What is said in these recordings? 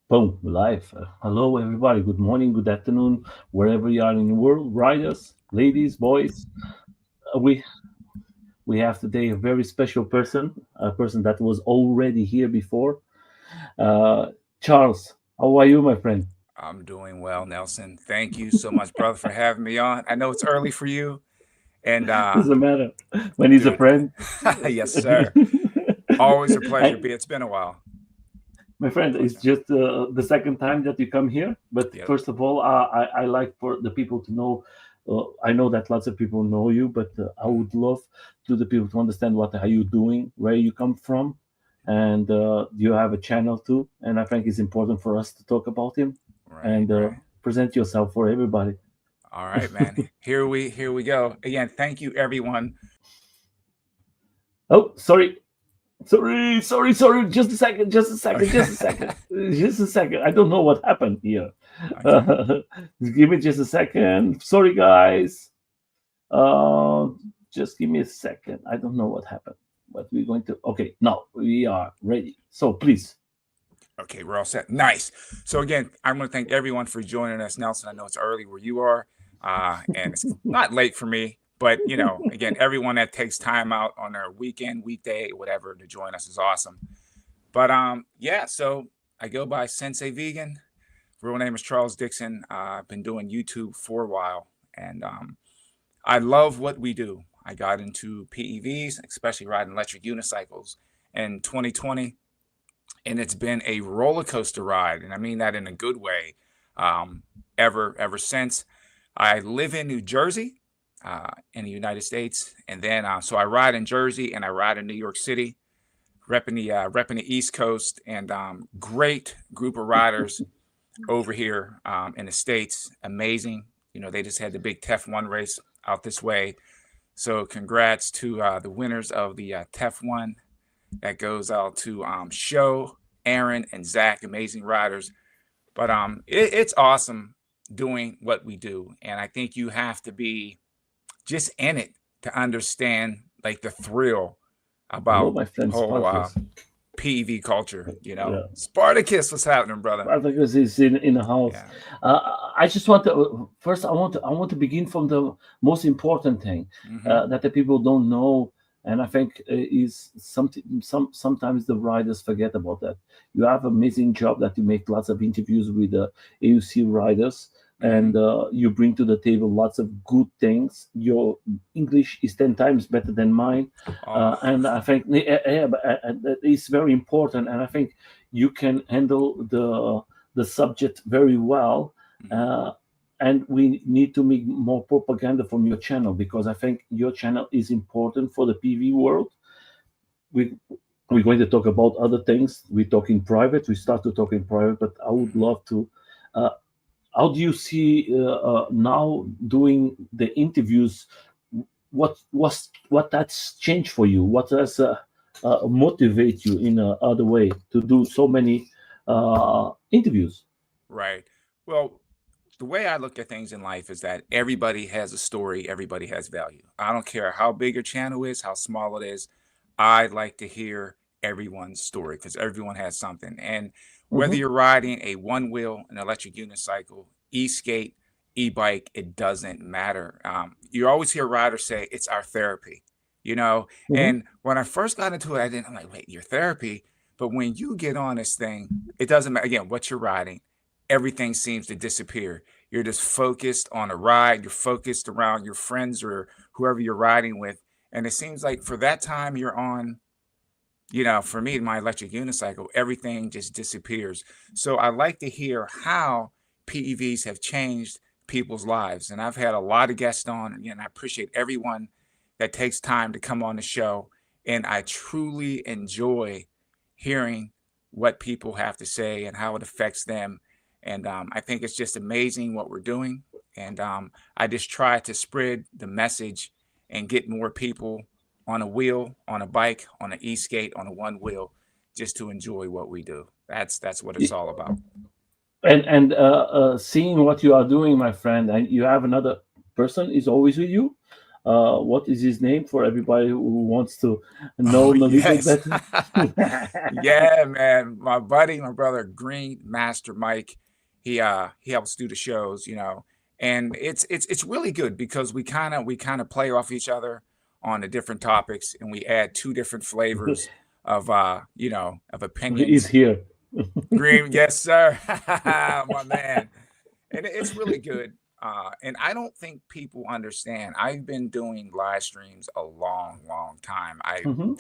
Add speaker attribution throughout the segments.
Speaker 1: Boom, live. Hello, everybody. Good morning, good afternoon, wherever you are in the world. Riders, ladies, boys. Uh, we we have today a very special person, a person that was already here before. Uh, Charles, how are you, my friend?
Speaker 2: I'm doing well, Nelson. Thank you so much, brother, for having me on. I know it's early for you, and
Speaker 1: Doesn't matter when he's a
Speaker 2: dude,
Speaker 1: friend.
Speaker 2: yes, sir. Always a pleasure.
Speaker 1: I,
Speaker 2: Be It's been a while.
Speaker 1: my friend, it's
Speaker 2: Pleasure.
Speaker 1: just the second time that you come here. But
Speaker 2: Yep.
Speaker 1: first of all, I like for the people to know. I know that lots of people know you, but I
Speaker 2: Mhm.
Speaker 1: would love to the people to understand what are you doing, where you come from, and you have a channel too. And I think it's important for us to talk about him
Speaker 2: Right,
Speaker 1: and
Speaker 2: right.
Speaker 1: present yourself for everybody.
Speaker 2: All right, man. Here we go. Again, thank you, everyone.
Speaker 1: Oh, sorry. Just a second. Just a second. Just a second. Just a second. I don't know what happened here.
Speaker 2: Okay.
Speaker 1: Give me just a second. Sorry, guys. Uh, just give me a second. I don't know what happened, but we're going to. Okay, now we are ready. So please.
Speaker 2: Okay, we're all set. Nice. So again, I want to thank everyone for joining us, Nelson. I know it's early where you are, and it's not late for me. But again, everyone that takes time out on their weekend, weekday, whatever, to join us is awesome. But yeah. So I go by Sensei Vegan. Real name is Charles Dixon. I've been doing YouTube for a while, and I love what we do. I got into PEVs, especially riding electric unicycles in 2020, and it's been a roller coaster ride, and I mean that in a good way. Um, ever since. I live in New Jersey, in the United States, and then so I ride in Jersey and I ride in New York City, repping the East Coast, and great group of riders over here in the States. Amazing. They just had the big TEF1 race out this way. So congrats to the winners of the TEF1. That goes out to Show, Aaron, and Zach, amazing riders. But it's awesome doing what we do. And I think you have to be just in it to understand like the thrill
Speaker 1: Hello,
Speaker 2: about
Speaker 1: my friend
Speaker 2: whole
Speaker 1: Spartacus.
Speaker 2: PEV culture.
Speaker 1: Yeah.
Speaker 2: Spartacus, what's happening, brother?
Speaker 1: Spartacus is in the house.
Speaker 2: Yeah.
Speaker 1: Uh, I just want to first. I want to begin from the most important thing
Speaker 2: Hmm.
Speaker 1: that the people don't know, and I think is something. Sometimes the riders forget about that. You have an amazing job that you make lots of interviews with AUC riders,
Speaker 2: Hmm.
Speaker 1: and you bring to the table lots of good things. Your English is 10 times better than mine,
Speaker 2: Oh,
Speaker 1: and I think yeah, but, that is very important. And I think you can handle the subject very well.
Speaker 2: mhm.
Speaker 1: Uh, and we need to make more propaganda from your channel because I think your channel is important for the PV world. We we're going to talk about other things. We talk in private. We start to talk in private, but I would
Speaker 2: Mhm.
Speaker 1: love to. Uh, how do you see now doing the interviews? What that's changed for you? What has motivate you in a other way to do so many interviews?
Speaker 2: Right. Well, the way I look at things in life is that everybody has a story, everybody has value. I don't care how big your channel is, how small it is. I like to hear everyone's story because everyone has something. And whether
Speaker 1: Hmm.
Speaker 2: you're riding a one wheel, an electric unicycle, e skate, e bike, it doesn't matter. You always hear riders say it's our therapy, you know.
Speaker 1: Hmm.
Speaker 2: And when I first got into it, I'm like, wait, your therapy? But when you get on this thing, it doesn't matter again what you're riding, everything seems to disappear. You're just focused on a ride. You're focused around your friends or whoever you're riding with. And it seems like for that time you're on, for me, my electric unicycle, everything just disappears. So I like to hear how PEVs have changed people's lives. And I've had a lot of guests on, and I appreciate everyone that takes time to come on the show. And I truly enjoy hearing what people have to say and how it affects them. And I think it's just amazing what we're doing. And I just try to spread the message and get more people on a wheel, on a bike, on an e-skate, on a one wheel, just to enjoy what we do. That's what it's all about.
Speaker 1: And seeing what you are doing, my friend, and you have another person is always with you. What is his name for everybody who wants to know
Speaker 2: Oh
Speaker 1: him a little
Speaker 2: yes.
Speaker 1: better?
Speaker 2: Yeah, man. My buddy, my brother, Green Master Mike, he helps do the shows, and it's really good because we kind of play off each other on the different topics, and we add two different flavors of
Speaker 1: He's
Speaker 2: opinions.
Speaker 1: here.
Speaker 2: Green, yes, sir. My man. And it's really good. And I don't think people understand. I've been doing live streams a long, long time. I
Speaker 1: Hmm.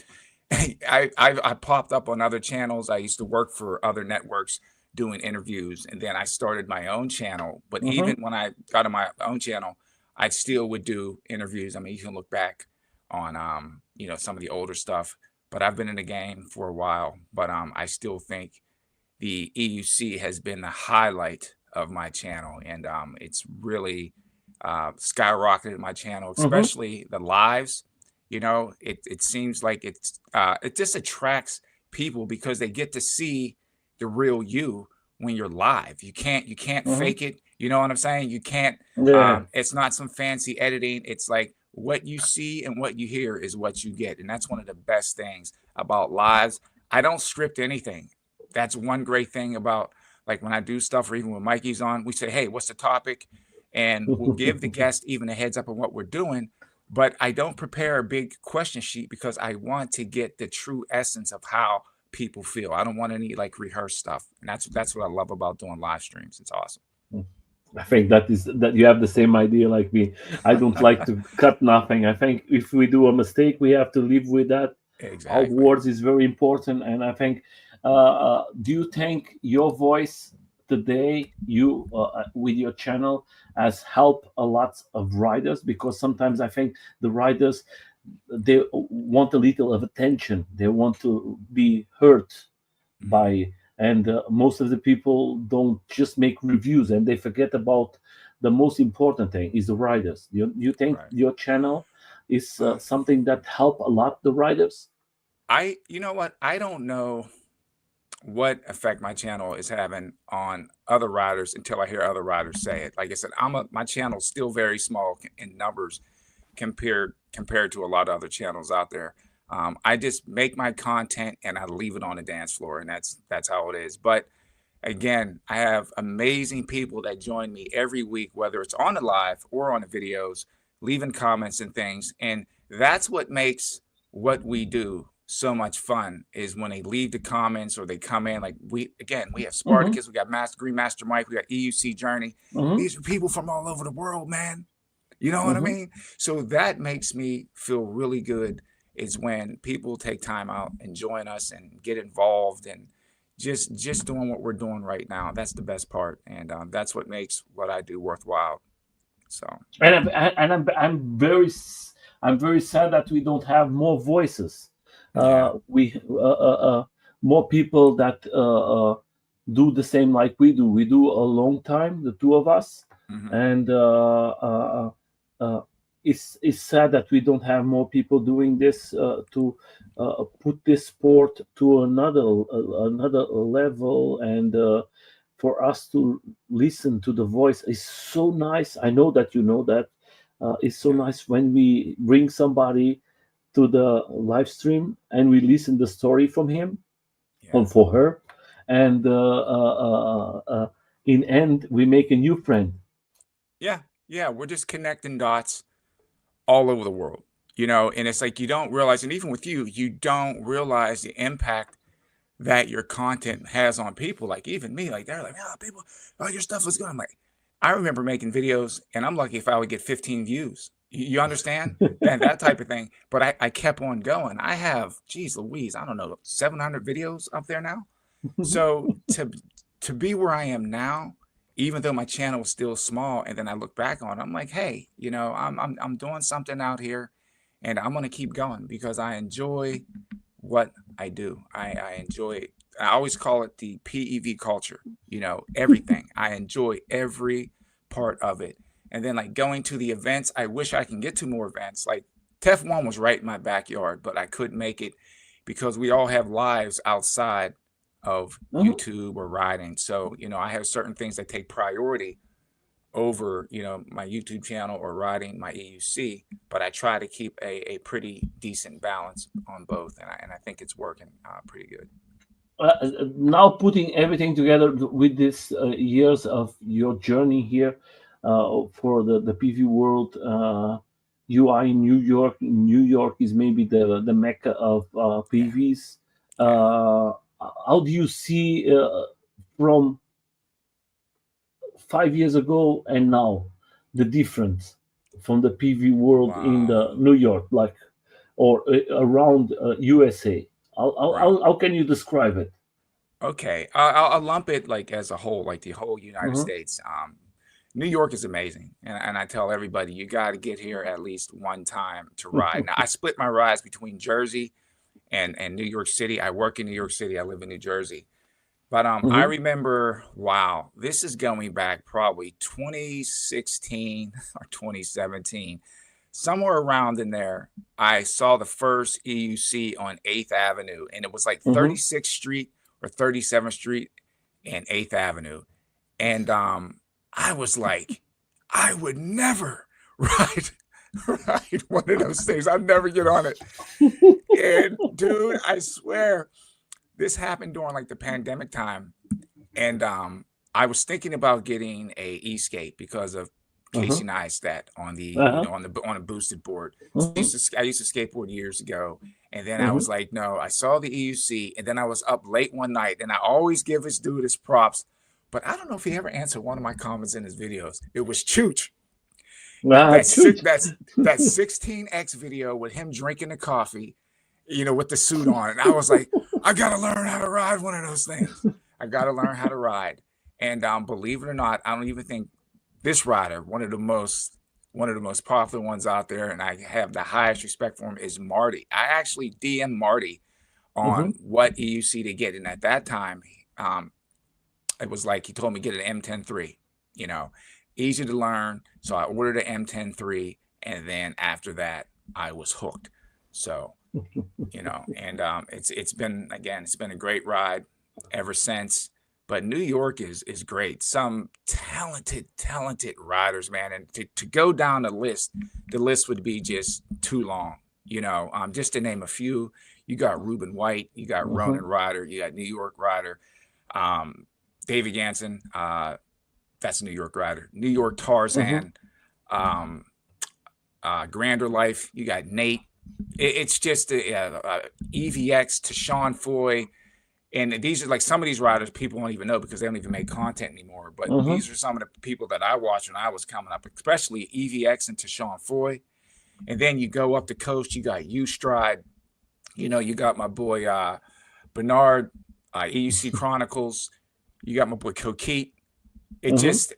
Speaker 2: I popped up on other channels. I used to work for other networks doing interviews, and then I started my own channel. But
Speaker 1: Hmm.
Speaker 2: even when I got on my own channel, I still would do interviews. I mean, you can look back on some of the older stuff. But I've been in the game for a while. But I still think the EUC has been the highlight of my channel, and it's really skyrocketed my channel,
Speaker 1: Hmm.
Speaker 2: especially the lives. It seems like it just attracts people because they get to see the real you when you're live. You can't
Speaker 1: Hmm.
Speaker 2: fake it. You know what I'm saying? You can't.
Speaker 1: Yeah.
Speaker 2: It's not some fancy editing. It's like what you see and what you hear is what you get, and that's one of the best things about lives. I don't script anything. That's one great thing about, like, when I do stuff, or even when Mikey's on, we say, "Hey, what's the topic?" And we'll give the guest even a heads up on what we're doing. But I don't prepare a big question sheet because I want to get the true essence of how people feel. I don't want any like rehearsed stuff, and that's what I love about doing live streams. It's awesome.
Speaker 1: I think that you have the same idea like me. I don't like to cut nothing. I think if we do a mistake, we have to live with that. Our
Speaker 2: Exactly.
Speaker 1: words is very important, and I think. Do you think your voice today, you with your channel, has helped a lot of riders? Because sometimes I think the riders, they want a little of attention. They want to be heard
Speaker 2: Hmm.
Speaker 1: by, and most of the people don't just make reviews and they forget about the most important thing is the riders. You think
Speaker 2: Right.
Speaker 1: your channel is
Speaker 2: Well,
Speaker 1: something that help a lot the riders?
Speaker 2: you know what? I don't know what effect my channel is having on other riders until I hear other riders say it. Like I said, my channel's still very small in numbers compared to a lot of other channels out there. I just make my content and I leave it on the dance floor, and that's how it is. But again, I have amazing people that join me every week, whether it's on the live or on the videos, leaving comments and things. And that's what makes what we do so much fun, is when they leave the comments or they come in. Like, we have
Speaker 1: Hmm.
Speaker 2: Spartacus, we got Master Green Master Mike, we got EUC Journey.
Speaker 1: Hmm.
Speaker 2: These are people from all over the world, man. You know what I
Speaker 1: Hmm.
Speaker 2: mean? So that makes me feel really good, is when people take time out and join us and get involved and just doing what we're doing right now. That's the best part, and that's what makes what I do worthwhile. So
Speaker 1: I'm very sad that we don't have more voices.
Speaker 2: yeah.
Speaker 1: We More people that do the same like we do. We do a long time, the two of us,
Speaker 2: Hmm.
Speaker 1: and uh, it's sad that we don't have more people doing this to put this sport to another level, and for us to listen to the voice is so nice. I know that you know that. It's so
Speaker 2: Yeah.
Speaker 1: nice when we bring somebody to the live stream and we listen the story from him or
Speaker 2: Yeah.
Speaker 1: for her, and in end we make a new friend.
Speaker 2: Yeah. Yeah. We're just connecting dots all over the world, and it's like you don't realize, and even with you don't realize the impact that your content has on people. Like, even me, like, they're like, "Oh, people, oh, your stuff was good." I'm like, I remember making videos, and I'm lucky if I would get 15 views. You understand? And that type of thing. But I kept on going. I have, geez Louise, I don't know, 700 videos up there now. So to be where I am now, even though my channel was still small, and then I look back on it, I'm like, hey, I'm doing something out here, and I'm gonna keep going because I enjoy what I do. I enjoy it. I always call it the PEV culture, everything. I enjoy every part of it. And then, like, going to the events, I wish I can get to more events. Like, TEF 1 was right in my backyard, but I couldn't make it because we all have lives outside of
Speaker 1: Mhm.
Speaker 2: YouTube or riding. So, I have certain things that take priority over, my YouTube channel or riding my EUC, but I try to keep a pretty decent balance on both, and I think it's working pretty good.
Speaker 1: Now putting everything together with this years of your journey here for the PV world, you are in New York. New York is maybe the mecca of
Speaker 2: Yeah,
Speaker 1: PVs.
Speaker 2: yeah.
Speaker 1: Uh, how do you see from 5 years ago and now the difference from the PV world in
Speaker 2: Wow.
Speaker 1: the New York, like or around USA?
Speaker 2: Right.
Speaker 1: How can you describe it?
Speaker 2: Okay. I'll lump it like as a whole, like the whole United
Speaker 1: Hmm.
Speaker 2: States. New York is amazing, and I tell everybody you got to get here at least one time to ride. Now I split my rides between Jersey and New York City. I work in New York City. I live in New Jersey. But I
Speaker 1: Hmm.
Speaker 2: remember, wow, this is going back probably 2016 or 2017, somewhere around in there. I saw the first EUC on 8th Avenue, and it was like
Speaker 1: Hmm.
Speaker 2: 36th Street or 37th Street and 8th Avenue. And I was like, I would never ride ride one of those things. I'd never get on it. And dude, I swear this happened during like the pandemic time, and I was thinking about getting a e-skate because of
Speaker 1: Uh-huh.
Speaker 2: Casey Neistat on the
Speaker 1: Uh-huh.
Speaker 2: on a boosted board. So
Speaker 1: Hmm.
Speaker 2: I used to skateboard years ago, and then I
Speaker 1: Hmm.
Speaker 2: was like, no, I saw the EUC, and then I was up late one night, and I always give this dude his props, but I don't know if he ever answered one of my comments in his videos. It was Chooch.
Speaker 1: Shoot.
Speaker 2: That 16x video with him drinking the coffee, with the suit on. And I was like, I gotta learn how to ride one of those things. I gotta learn how to ride. And believe it or not, I don't even think this rider, one of the most popular ones out there, and I have the highest respect for him, is Marty. I actually DM Marty
Speaker 1: Hmm.
Speaker 2: on what EUC to get. And at that time, um, it was like he told me get an M10-3, you know, easy to learn. So I ordered an M10-3, and then after that, I was hooked. So, and it's been, again, it's been a great ride ever since. But New York is great. Some talented riders, man. And to go down the list would be just too long. Just to name a few, you got Ruben White, you got
Speaker 1: Hmm.
Speaker 2: Ronan Ryder, you got New York Ryder, um, David Jansen, that's a New York rider. New York
Speaker 1: Hmm.
Speaker 2: Tarzan, um, Grander Life. You got Nate. It's just EVX to Sean Foy, and these are like some of these riders people don't even know because they don't even make content anymore. But
Speaker 1: Hmm.
Speaker 2: these are some of the people that I watched when I was coming up, especially EVX and to Sean Foy. And then you go up the coast, you got U Stride. You got my boy Bernard, EUC Chronicles. You got my boy Coquette. It
Speaker 1: Hmm.
Speaker 2: just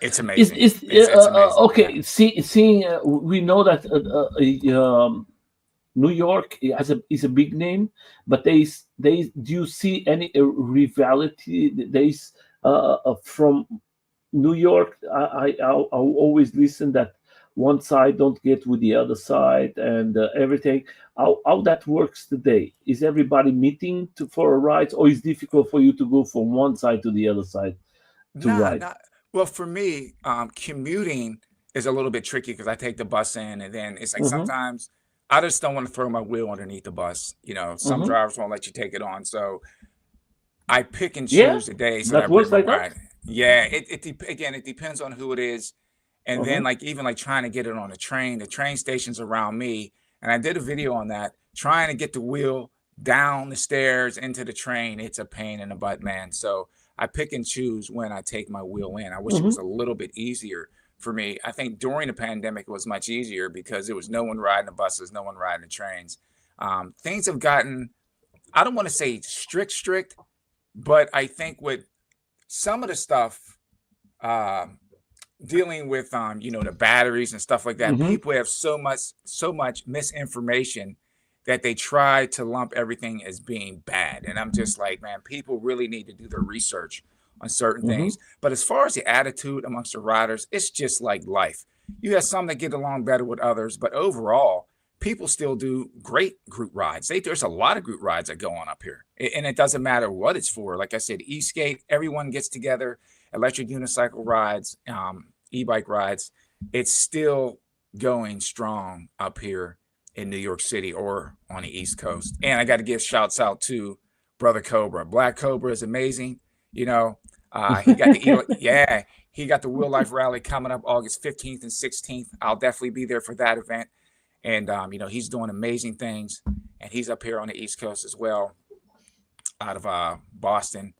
Speaker 2: It's
Speaker 1: Is
Speaker 2: amazing.
Speaker 1: is
Speaker 2: It's amazing. Yeah.
Speaker 1: okay? Seeing we know that New York is a big name, but they do you see any rivalry? There's from New York. I always listen that one side don't get with the other side and everything. How that works today? Is everybody meeting for a ride, or is it difficult for you to go from one side to the other side to
Speaker 2: Nah,
Speaker 1: ride?
Speaker 2: not well for me. Commuting is a little bit tricky because I take the bus in, and then it's like
Speaker 1: Mm-hmm.
Speaker 2: sometimes I just don't want to throw my wheel underneath the bus. Some
Speaker 1: Mm-hmm.
Speaker 2: drivers won't let you take it on, so I pick and
Speaker 1: Yeah,
Speaker 2: choose the days that I
Speaker 1: that
Speaker 2: bring
Speaker 1: works
Speaker 2: my
Speaker 1: like that.
Speaker 2: ride. Yeah, again, it depends on who it is, and then
Speaker 1: Mm-hmm.
Speaker 2: like even like trying to get it on a train. The train stations around me, and I did a video on that. Trying to get the wheel down the stairs into the train, it's a pain in the butt, man. So I pick and choose when I take my wheel in. I wish it
Speaker 1: Mm-hmm.
Speaker 2: was a little bit easier for me. I think during the pandemic it was much easier because there was no one riding the buses, no one riding the trains. Things have gotten, I don't want to say strict, but I think with some of the stuff, uh, dealing with the batteries and stuff like that,
Speaker 1: Mm-hmm.
Speaker 2: people have so much misinformation that they try to lump everything as being bad. And I'm just like, man, people really need to do their research on certain
Speaker 1: Mm-hmm.
Speaker 2: things. But as far as the attitude amongst the riders, it's just like life. You have some that get along better with others, but overall, people still do great group rides. There's a lot of group rides that go on up here, and it doesn't matter what it's for. Like I said, e-skate, everyone gets together. electric unicycle rides, e-bike rides, it's still going strong up here in New York City or on the East Coast. And I got to give shouts out to Brother Cobra. Black Cobra is amazing. You know, he got yeah, he got the Real Life Rally coming up August 15th and 16th. I'll definitely be there for that event. And he's doing amazing things, and he's up here on the East Coast as well, out of Boston.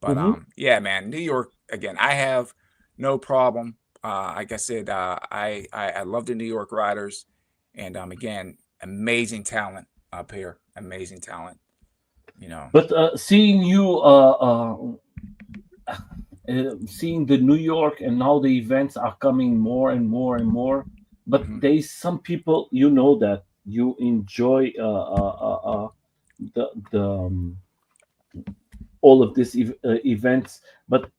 Speaker 2: But
Speaker 1: Hmm.
Speaker 2: yeah, man, New York again. I have no problem. Like I said, I love the New York riders, and again, amazing talent up here. Amazing talent. You know.
Speaker 1: But seeing you, seeing the New York and now the events are coming more and more and more. But
Speaker 2: Hmm.
Speaker 1: there's some people, that you enjoy the all of these events, but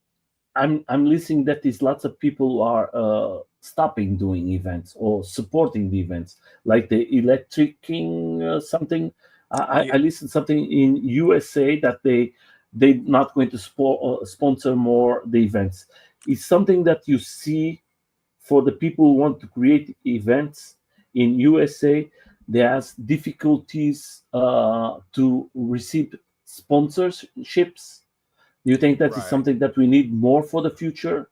Speaker 1: I'm listening that there's lots of people who are stopping doing events or supporting the events, like the electric king something.
Speaker 2: Yeah.
Speaker 1: I listened something in USA that they're not going to sponsor more the events. It's something that you see for the people who want to create events in USA. There's difficulties to receive sponsorships. Do you think that is
Speaker 2: Right.
Speaker 1: something that we need more for the future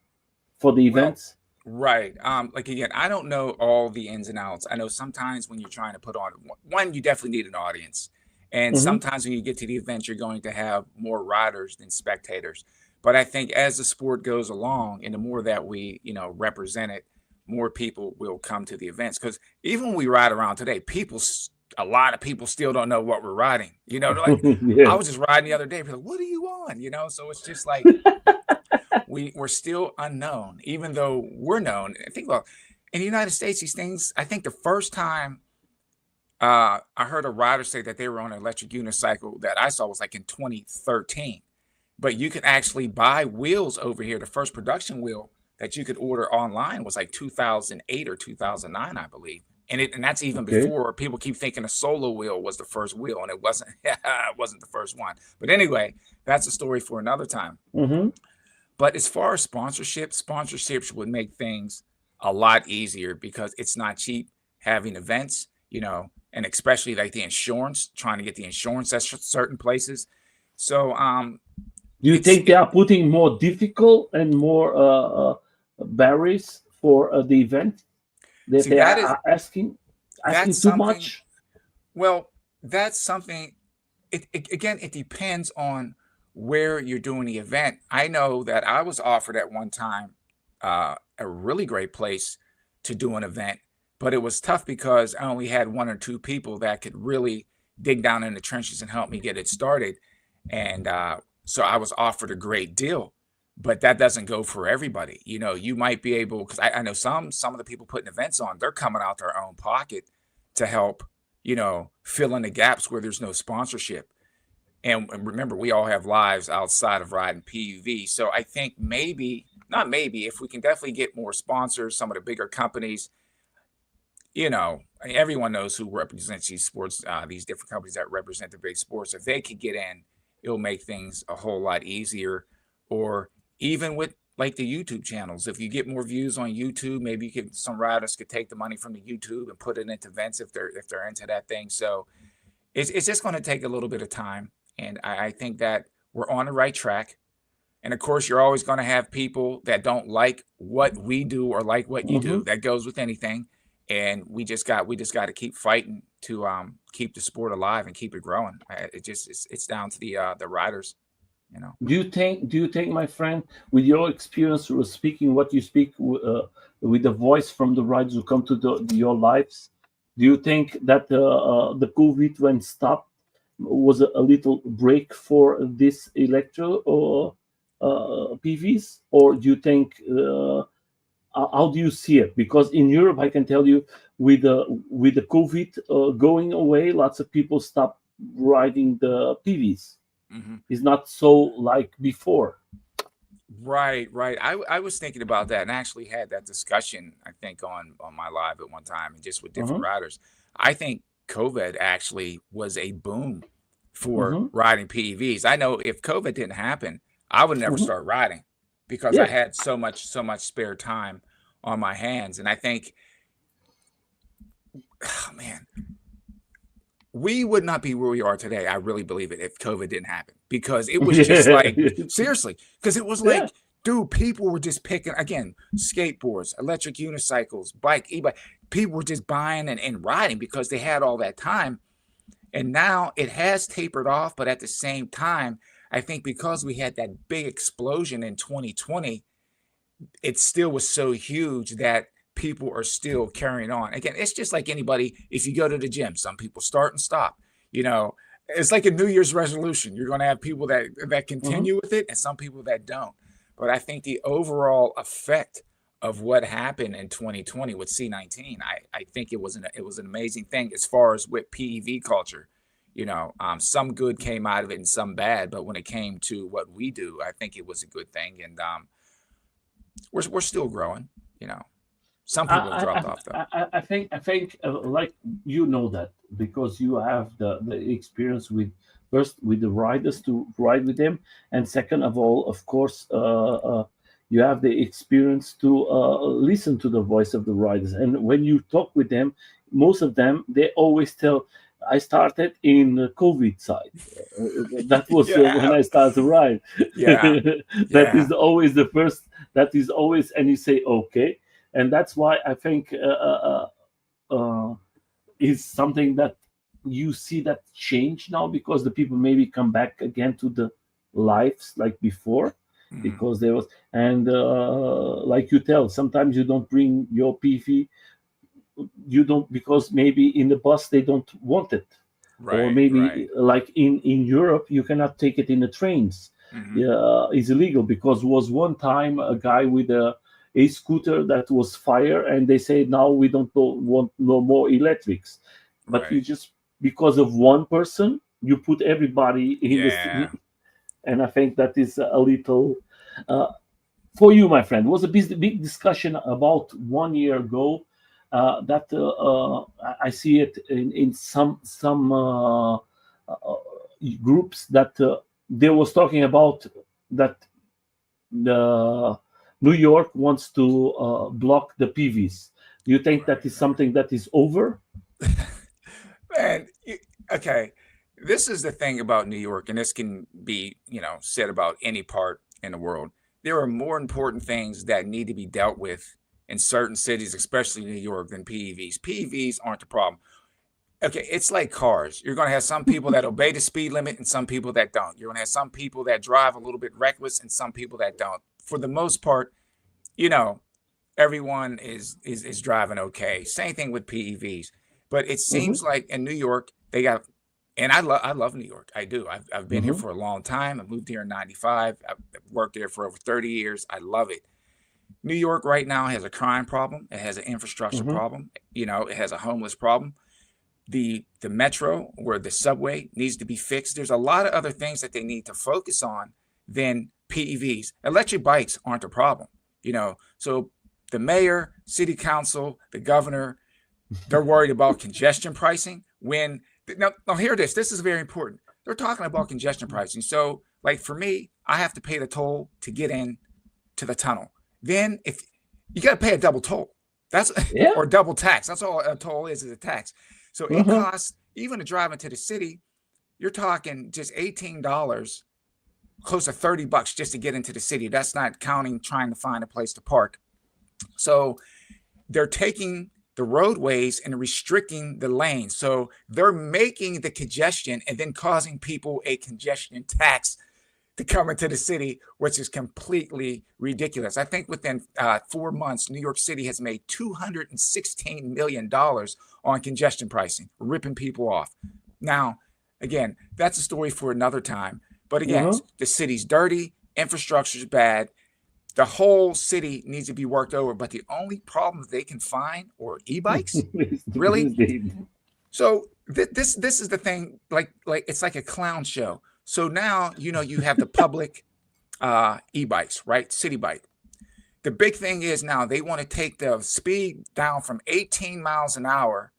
Speaker 1: for the
Speaker 2: Well,
Speaker 1: events?
Speaker 2: right. Like again, I don't know all the ins and outs. I know sometimes when you're trying to put on one, you definitely need an audience. And
Speaker 1: Hmm.
Speaker 2: sometimes when you get to the event, you're going to have more riders than spectators. But I think as the sport goes along and the more that we, represent it, more people will come to the events. Because even when we ride around today, a lot of people still don't know what we're riding. They're like, I
Speaker 1: Yeah.
Speaker 2: was just riding the other day. People are like, what are you on? So it's just like, we're still unknown, even though we're known. Think about in the United States, these things. I think the first time I heard a rider say that they were on an electric unicycle that I saw was like in 2013. But you could actually buy wheels over here. The first production wheel that you could order online was like 2008 or 2009, I believe. And that's even
Speaker 1: Okay.
Speaker 2: before people keep thinking a solo wheel was the first wheel, and it wasn't. It wasn't the first one. But anyway, that's a story for another time.
Speaker 1: Hmm.
Speaker 2: But as far as sponsorships would make things a lot easier because it's not cheap having events, and especially like the insurance, trying to get the insurance at certain places. So
Speaker 1: Do you
Speaker 2: it's
Speaker 1: think they are putting more difficult and more barriers for the event? That
Speaker 2: see
Speaker 1: they
Speaker 2: that is
Speaker 1: are asking
Speaker 2: that's
Speaker 1: too
Speaker 2: something.
Speaker 1: much?
Speaker 2: Well, that's something. Again, it depends on where you're doing the event. I know that I was offered at one time a really great place to do an event, but it was tough because I only had one or two people that could really dig down in the trenches and help me get it started. And so I was offered a great deal, but that doesn't go for everybody. You might be able, because I know some of the people putting events on, they're coming out their own pocket to help, fill in the gaps where there's no sponsorship. And remember, we all have lives outside of riding PUV. So I think maybe, not maybe, if we can definitely get more sponsors, some of the bigger companies, everyone knows who represents these sports, these different companies that represent the big sports. If they could get in, it'll make things a whole lot easier. Or even with like the YouTube channels, if you get more views on YouTube, maybe some riders could take the money from the YouTube and put it into events if they're into that thing. So it's just going to take a little bit of time, and I think that we're on the right track. And of course, you're always going to have people that don't like what we do or like what you
Speaker 1: Hmm.
Speaker 2: do. That goes with anything, and we just got to keep fighting to keep the sport alive and keep it growing. It's down to the riders, you know.
Speaker 1: Do you think, my friend, with your experience with speaking what you speak with the voice from the riders who come to your lives, do you think that the COVID when stopped was a little break for this electro or PVs, or do you think how do you see it? Because in Europe, I can tell you, with the COVID going away, lots of people stopped riding the PVs.
Speaker 2: Hmm.
Speaker 1: It's not so like before.
Speaker 2: Right, right. I was thinking about that and actually had that discussion, I think, on my live at one time and just with different
Speaker 1: Uh-huh.
Speaker 2: riders. I think COVID actually was a boom for
Speaker 1: Mm-hmm.
Speaker 2: riding PEVs. I know if COVID didn't happen, I would never
Speaker 1: Mm-hmm.
Speaker 2: start riding because I
Speaker 1: Yeah.
Speaker 2: had so much spare time on my hands. And I think, oh man, we would not be where we are today. I really believe it if COVID didn't happen, because it was just
Speaker 1: Yeah.
Speaker 2: like, seriously, because it was
Speaker 1: Yeah.
Speaker 2: like, dude, people were just picking again skateboards, electric unicycles, e-bike. People were just buying and riding because they had all that time. And now it has tapered off, but at the same time, I think because we had that big explosion in 2020, it still was so huge that people are still carrying on. Again, it's just like anybody. If you go to the gym, some people start and stop. You know, it's like a New Year's resolution. You're going to have people that
Speaker 1: Mhm.
Speaker 2: continue with it, and some people that don't. But I think the overall effect of what happened in 2020 with C19, I think it was an amazing thing as far as with PEV culture. Some good came out of it and some bad, but when it came to what we do, I think it was a good thing. And we're still growing. You know, some people have
Speaker 1: I,
Speaker 2: dropped
Speaker 1: I,
Speaker 2: off though.
Speaker 1: I think like you know that because you have the experience with first with the riders to ride with them, and second of all, of course, you have the experience to listen to the voice of the riders. And when you talk with them, most of them they always tell, "I started in the COVID side. That was when
Speaker 2: Yeah,
Speaker 1: I started to ride."
Speaker 2: yeah,
Speaker 1: That is
Speaker 2: yeah.
Speaker 1: always the first. That is always, and you say, "Okay." And that's why I think is something that you see that change now because the people maybe come back again to the lives like before
Speaker 2: Mhm.
Speaker 1: because there was and like you tell sometimes you don't bring your PV, you don't because maybe in the bus they don't want it, or
Speaker 2: Right,
Speaker 1: maybe
Speaker 2: right.
Speaker 1: like in Europe you cannot take it in the trains.
Speaker 2: Hmm.
Speaker 1: Yeah, it's illegal because was one time a guy with a scooter that was fire, and they say now we don't want no more electrics, but you
Speaker 2: Right.
Speaker 1: just because of one person you put everybody in this,
Speaker 2: Yeah.
Speaker 1: and I think that is a little. Uh, for you, my friend, was a big discussion about 1 year ago. That I see it in some groups that they was talking about that the New York wants to block the PVs. Do you think that
Speaker 2: Right,
Speaker 1: is
Speaker 2: right.
Speaker 1: something that is over?
Speaker 2: Man, okay. This is the thing about New York, and this can be, said about any part in the world. There are more important things that need to be dealt with in certain cities, especially New York, than PEVs. PEVs aren't the problem. Okay, it's like cars. You're going to have some people that obey the speed limit and some people that don't. You're going to have some people that drive a little bit reckless and some people that don't. For the most part, you know, everyone is driving okay. Same thing with PEVs. But it
Speaker 1: Mm-hmm,
Speaker 2: seems like in New York, they got, and I love New York. I do. I've been here
Speaker 1: mm-hmm,
Speaker 2: for a long time. I moved here in 95. I've worked there for over 30 years. I love it. New York right now has a crime problem. It has an infrastructure
Speaker 1: mm-hmm.
Speaker 2: problem. It has a homeless problem. The metro or the subway needs to be fixed. There's a lot of other things that they need to focus on than PEVs. Electric bikes aren't a problem. So the mayor, city council, the governor, they're worried about congestion pricing. When now hear this. This is very important. They're talking about congestion pricing. So like for me, I have to pay the toll to get in to the tunnel. Then if you got to pay a double toll, that's
Speaker 1: Yeah.
Speaker 2: or double tax. That's all a toll is a tax. So it
Speaker 1: Uh-huh.
Speaker 2: costs even to drive into the city. You're talking just $18, close to $30 just to get into the city. That's not counting trying to find a place to park. So they're taking the roadways and restricting the lanes. So they're making the congestion and then causing people a congestion tax to come into the city, which is completely ridiculous. I think within 4 months, New York City has made $216 million on congestion pricing, ripping people off. Now, again, that's a story for another time. But again,
Speaker 1: Uh-huh.
Speaker 2: the city's dirty, infrastructure's bad. The whole city needs to be worked over. But the only problems they can find are e-bikes. Really? So this is the thing. Like it's like a clown show. So now you have the public e-bikes, right? City bike. The big thing is now they want to take the speed down from 18 miles an hour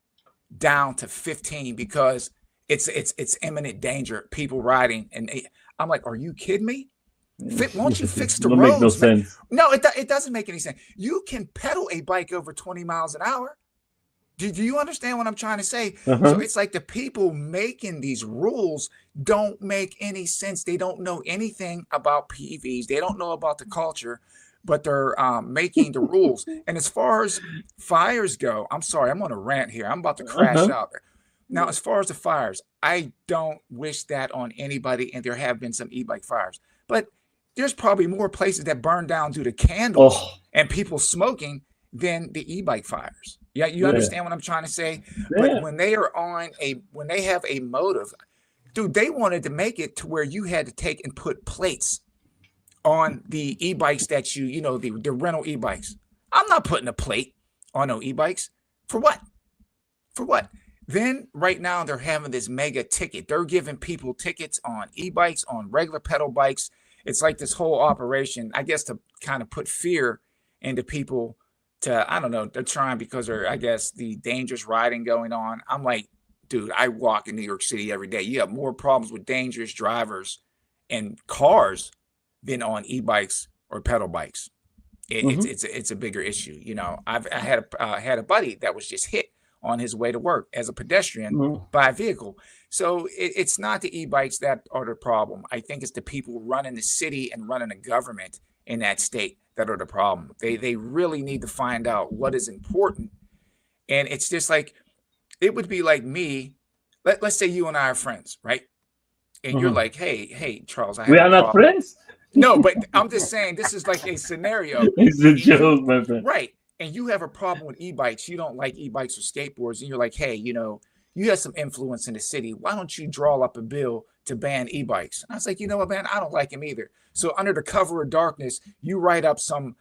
Speaker 2: down to 15 because it's imminent danger. People riding, and I'm like, are you kidding me? Won't you fix the
Speaker 1: No make no
Speaker 2: roads, man?
Speaker 1: sense.
Speaker 2: No, it doesn't make any sense. You can pedal a bike over 20 miles an hour. Do you understand what I'm trying to say? So
Speaker 1: Uh-huh.
Speaker 2: it's like the people making these rules don't make any sense. They don't know anything about PEVs. They don't know about the culture, but they're making the rules. And as far as fires go, I'm sorry, I'm on a rant here. I'm about to crash
Speaker 1: Uh-huh.
Speaker 2: out. Now, as far as the fires, I don't wish that on anybody, and there have been some e-bike fires. But there's probably more places that burn down due to candles
Speaker 1: Oh,
Speaker 2: and people smoking than the e-bike fires. Yeah, you
Speaker 1: yeah.
Speaker 2: understand what I'm trying to say? But
Speaker 1: Yeah.
Speaker 2: when they have a motive, dude, they wanted to make it to where you had to take and put plates on the e-bikes that the rental e-bikes. I'm not putting a plate on no e-bikes. For what? For what? Then right now they're having this mega ticket. They're giving people tickets on e-bikes, on regular pedal bikes. It's like this whole operation, I guess, to kind of put fear into people to, I don't know, they're trying because they're, I guess, the dangerous riding going on. I'm like, dude, I walk in New York City every day. You have more problems with dangerous drivers and cars than on e-bikes or pedal bikes.
Speaker 1: Mm-hmm.
Speaker 2: It's a bigger issue. I had a buddy that was just hit on his way to work as a pedestrian
Speaker 1: Mm-hmm.
Speaker 2: by a vehicle. So it's not the e-bikes that are the problem. I think it's the people running the city and running the government in that state that are the problem. They really need to find out what is important. And it's just like, it would be like me. Let's say you and I are friends, right? And you're
Speaker 1: Mm-hmm.
Speaker 2: like, hey, Charles, I
Speaker 1: We
Speaker 2: have a
Speaker 1: are not
Speaker 2: problem.
Speaker 1: friends.
Speaker 2: No, but I'm just saying this is like a scenario.
Speaker 1: It's a
Speaker 2: You
Speaker 1: joke, my friend.
Speaker 2: right, and you have a problem with e-bikes. You don't like e-bikes or skateboards, and you're like, hey, you have some influence in the city. Why don't you draw up a bill to ban e-bikes? And I was like, you know what, man, I don't like them either. So under the cover of darkness, you write up some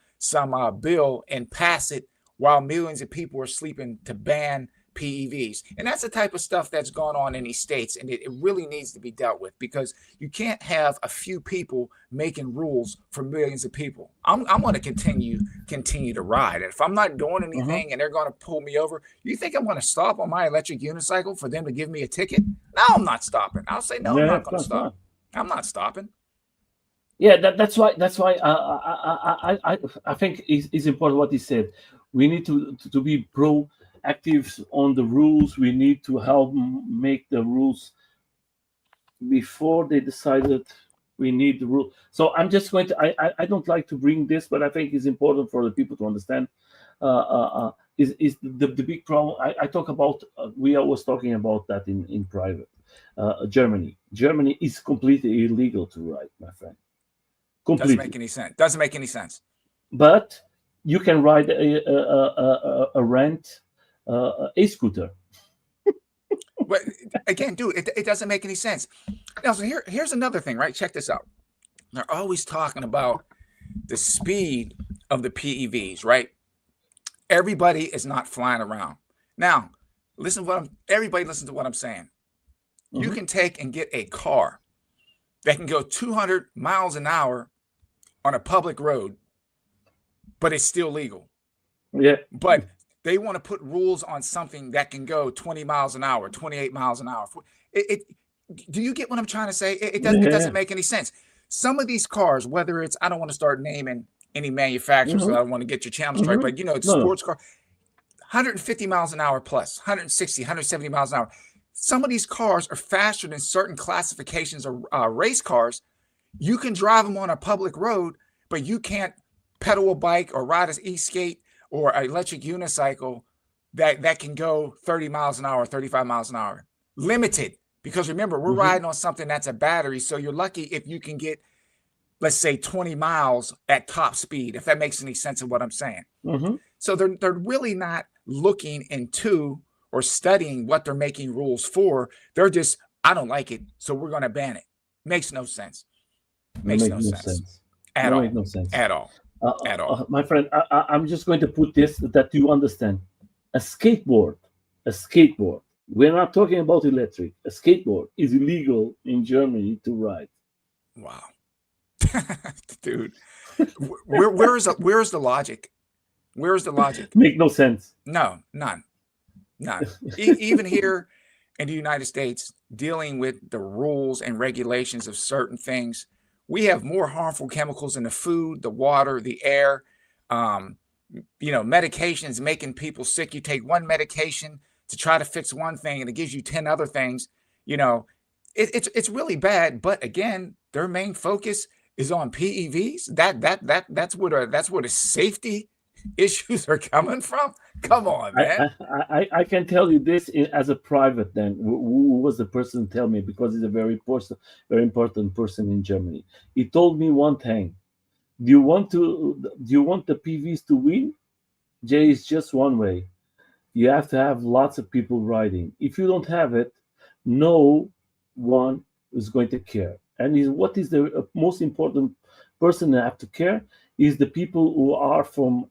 Speaker 2: bill and pass it while millions of people are sleeping to ban PEVs. And that's the type of stuff that's going on in these states. And it really needs to be dealt with because you can't have a few people making rules for millions of people. I'm going to continue to ride. And if I'm not doing
Speaker 1: Mm-hmm.
Speaker 2: anything and they're going to pull me over, you think I'm going to stop on my electric unicycle for them to give me a ticket? No, I'm not stopping. I'll say, no, I'm
Speaker 1: Yeah,
Speaker 2: not
Speaker 1: of
Speaker 2: going to
Speaker 1: course
Speaker 2: stop.
Speaker 1: not.
Speaker 2: I'm not stopping.
Speaker 1: Yeah, that's why I think it's important what he said. We need to be proactive on the rules. We need to help make the rules before they decided we need the rule. So I'm just going to I don't like to bring this, but I think it's important for the people to understand. Is the big problem? I talk about. We are always talking about that in private. Germany. Germany is completely illegal to ride, my friend.
Speaker 2: Doesn't
Speaker 1: Completely.
Speaker 2: make any sense. Doesn't make any sense.
Speaker 1: But you can ride a rent a scooter.
Speaker 2: But again, dude, it doesn't make any sense. Now, so here's another thing, right? Check this out. They're always talking about the speed of the PEVs, right? Everybody is not flying around. Now, everybody listen to what I'm saying. You
Speaker 1: Hmm.
Speaker 2: can take and get a car that can go 200 miles an hour on a public road, but it's still legal.
Speaker 1: Yeah,
Speaker 2: But they want to put rules on something that can go 20 miles an hour, 28 miles an hour. It do you get what I'm trying to say? It
Speaker 1: yeah.
Speaker 2: doesn't make any sense. Some of these cars, whether it's, I don't want to start naming any manufacturers, so
Speaker 1: Hmm.
Speaker 2: I don't want to get your channel strike,
Speaker 1: Hmm.
Speaker 2: but it's
Speaker 1: No, no.
Speaker 2: sports car, 150 miles an hour plus, 160, 170 miles an hour. Some of these cars are faster than certain classifications of race cars. You can drive them on a public road, but you can't pedal a bike or ride an e-skate or an electric unicycle that can go 30 miles an hour, 35 miles an hour. Limited. Because remember, we're
Speaker 1: Hmm.
Speaker 2: riding on something that's a battery. So you're lucky if you can get, let's say, 20 miles at top speed, if that makes any sense of what I'm saying.
Speaker 1: Hmm.
Speaker 2: So they're really not looking into or studying what they're making rules for. They're just, I don't like it, so we're going to ban it. Makes no sense.
Speaker 1: No
Speaker 2: Makes
Speaker 1: make
Speaker 2: no
Speaker 1: no
Speaker 2: sense
Speaker 1: sense.
Speaker 2: at
Speaker 1: No make
Speaker 2: all.
Speaker 1: no sense.
Speaker 2: At all. At all.
Speaker 1: My friend, I'm just going to put this that you understand. A skateboard, a skateboard. We're not talking about electric. A skateboard is illegal in Germany to ride.
Speaker 2: Wow. Dude, where's the logic? Where's the logic?
Speaker 1: Make no sense.
Speaker 2: No, none. Even here in the United States, dealing with the rules and regulations of certain things, we have more harmful chemicals in the food, the water, the air. Um, medications making people sick. You take one medication to try to fix one thing, and it gives you 10 other things. You know, it's really bad. But again, their main focus is on PEVs. That's where the safety issues are coming from. Come on,
Speaker 1: I,
Speaker 2: man.
Speaker 1: I, I can tell you this as a private. Then who was the person? Tell me, because he's a very important person in Germany. He told me one thing. Do you want the PVs to win? Jay, is just one way. You have to have lots of people riding. If you don't have it, no one is going to care. And what is the most important person that have to care is the people who are from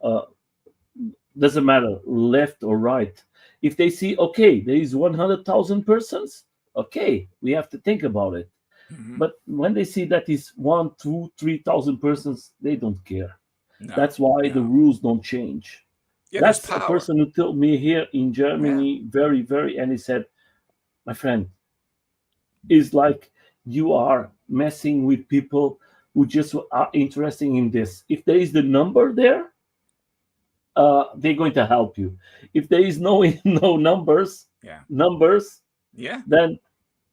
Speaker 1: doesn't matter left or right. If they see, okay, there is 100,000 persons, okay, we have to think about it.
Speaker 2: Mhm.
Speaker 1: But when they see that is one, two, 3,000 persons, they don't care.
Speaker 2: No,
Speaker 1: That's why the
Speaker 2: no.
Speaker 1: rules don't change.
Speaker 2: Yeah, there's
Speaker 1: That's a
Speaker 2: power.
Speaker 1: person who told me here in
Speaker 2: Yeah.
Speaker 1: Germany, very, very, and he said, my friend, is like you are messing with people who just are interested in this. If there is the number there, they're going to help you. If there is no no
Speaker 2: Yeah.
Speaker 1: numbers,
Speaker 2: Yeah.
Speaker 1: then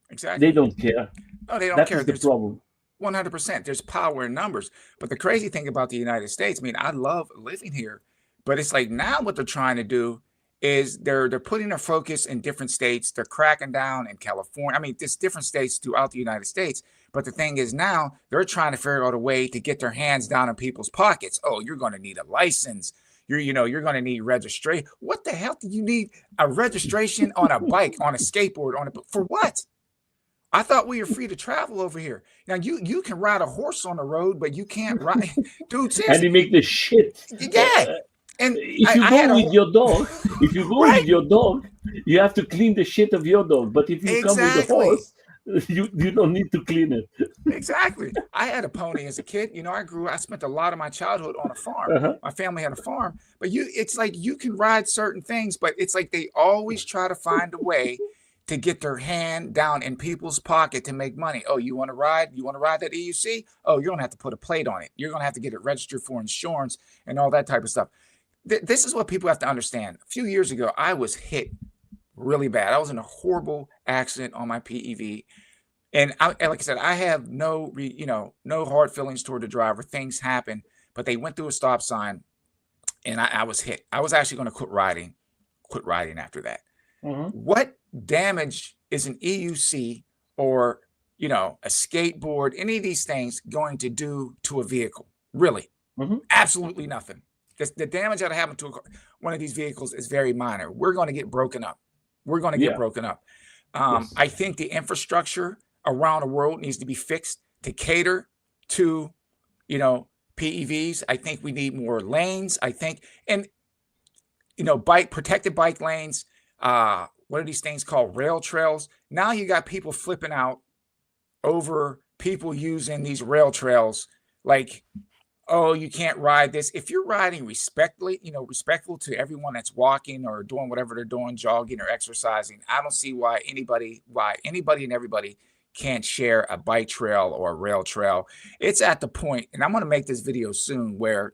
Speaker 1: they
Speaker 2: Exactly.
Speaker 1: don't care.
Speaker 2: No, they don't
Speaker 1: That
Speaker 2: care.
Speaker 1: is the
Speaker 2: There's
Speaker 1: problem.
Speaker 2: 100%. There's power in numbers. But the crazy thing about the United States, I mean, I love living here, but it's like now what they're trying to do is they're putting their focus in different states. They're cracking down in California. I mean, there's different states throughout the United States. But the thing is now they're trying to figure out a way to get their hands down in people's pockets. Oh, you're going to need a license. You're going to need registration. What the hell do you need a registration on a bike, on a skateboard, for what? I thought we were free to travel over here. Now you can ride a horse on the road, but you can't ride, dude.
Speaker 1: And
Speaker 2: Seriously,
Speaker 1: they make the shit.
Speaker 2: yeah. And
Speaker 1: If
Speaker 2: I,
Speaker 1: you
Speaker 2: I
Speaker 1: go
Speaker 2: had a
Speaker 1: with your dog, if you go with
Speaker 2: right,
Speaker 1: your dog, you have to clean the shit of your dog. But if you come with a
Speaker 2: exactly,
Speaker 1: horse, you don't need to clean it.
Speaker 2: exactly. I had a pony as a kid. I spent a lot of my childhood on a farm.
Speaker 1: Uh-huh.
Speaker 2: My family had a farm, but it's like you can ride certain things, but it's like they always try to find a way to get their hand down in people's pocket to make money. Oh, you want to ride? You want to ride that EUC? Oh, you're gonna have to put a plate on it. You're gonna have to get it registered for insurance and all that type of stuff. This is what people have to understand. A few years ago, I was hit really bad. I was in a horrible accident on my PEV, and like I said, I have no hard feelings toward the driver. Things happen, but they went through a stop sign, and I was hit. I was actually going to quit riding after that.
Speaker 1: Mhm.
Speaker 2: What damage is an EUC or a skateboard, any of these things going to do to a vehicle? Really,
Speaker 1: Mhm.
Speaker 2: absolutely nothing. The damage that happened to one of these vehicles is very minor. We're going to get broken up. We're going to get
Speaker 1: Yeah.
Speaker 2: broken up.
Speaker 1: Yes.
Speaker 2: I think the infrastructure around the world needs to be fixed to cater to, you know, PEVs. I think we need more lanes. I think, and protected bike lanes. What are these things called? Rail trails. Now you got people flipping out over people using these rail trails like, oh, you can't ride this. If you're riding respectful to everyone that's walking or doing whatever they're doing, jogging or exercising, I don't see why anybody and everybody can't share a bike trail or a rail trail. It's at the point, and I'm going to make this video soon where,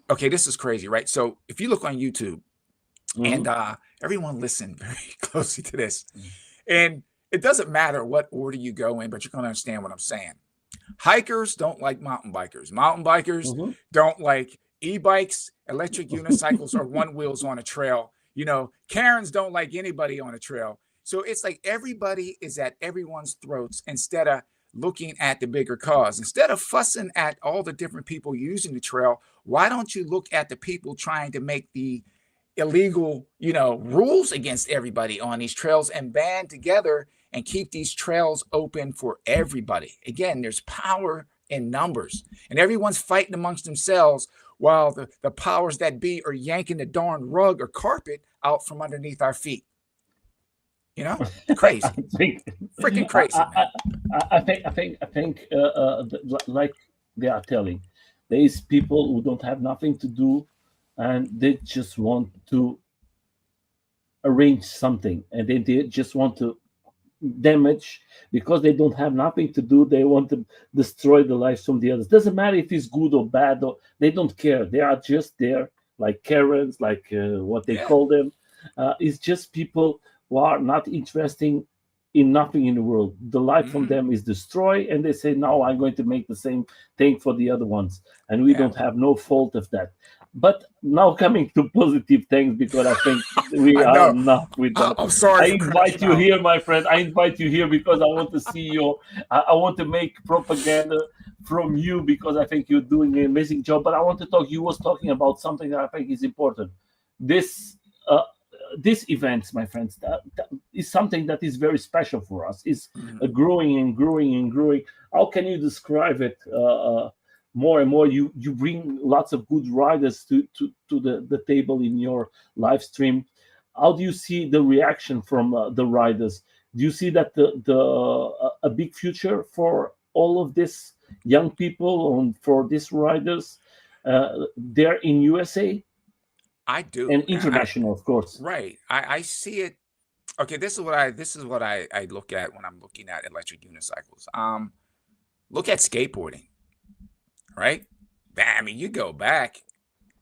Speaker 2: okay, this is crazy, right? So if you look on YouTube and
Speaker 1: Mhm.
Speaker 2: everyone listen very closely to this, and it doesn't matter what order you go in, but you're going to understand what I'm saying. Hikers don't like mountain bikers. Mountain bikers
Speaker 1: Mhm.
Speaker 2: don't like e-bikes, electric unicycles, or one wheels on a trail. Karens don't like anybody on a trail. So it's like everybody is at everyone's throats instead of looking at the bigger cause. Instead of fussing at all the different people using the trail, why don't you look at the people trying to make the illegal, rules against everybody on these trails and band together and keep these trails open for everybody? Again, there's power in numbers, and everyone's fighting amongst themselves while the powers that be are yanking the darn rug or carpet out from underneath our feet.
Speaker 1: I
Speaker 2: Crazy,
Speaker 1: think,
Speaker 2: freaking
Speaker 1: I,
Speaker 2: crazy,
Speaker 1: I, I,
Speaker 2: man.
Speaker 1: I think, like they are telling, there is people who don't have nothing to do, and they just want to arrange something, and they just want to damage because they don't have nothing to do. They want to destroy the lives from the others. Doesn't matter if it's good or bad, or they don't care. They are just there, like Karens, like what they
Speaker 2: Yeah.
Speaker 1: call them. It's just people who are not interesting in nothing in the world. The life from
Speaker 2: Hmm.
Speaker 1: them is destroyed, and they say, "No, I'm going to make the same thing for the other ones," and we
Speaker 2: Yeah.
Speaker 1: don't have no fault of that. But now coming to positive things, because I think we
Speaker 2: I
Speaker 1: are
Speaker 2: know.
Speaker 1: enough with that.
Speaker 2: I'm sorry
Speaker 1: I
Speaker 2: for
Speaker 1: invite
Speaker 2: crashing
Speaker 1: you
Speaker 2: out.
Speaker 1: here, my friend. I invite you here because I want to see your. I want to make propaganda from you because I think you're doing an amazing job. But I want to talk. You was talking about something that I think is important. This. These events, my friends, that is something that is very special for us. It's
Speaker 2: Mhm.
Speaker 1: growing and growing and growing. How can you describe it more and more? You bring lots of good riders to the table in your live stream. How do you see the reaction from the riders? Do you see that the a big future for all of this young people and for these riders there in USA
Speaker 2: I
Speaker 1: and
Speaker 2: do.
Speaker 1: international, of course?
Speaker 2: Right. I see it. Okay, this is what I look at when I'm looking at electric unicycles. Look at skateboarding, right? I mean, you go back,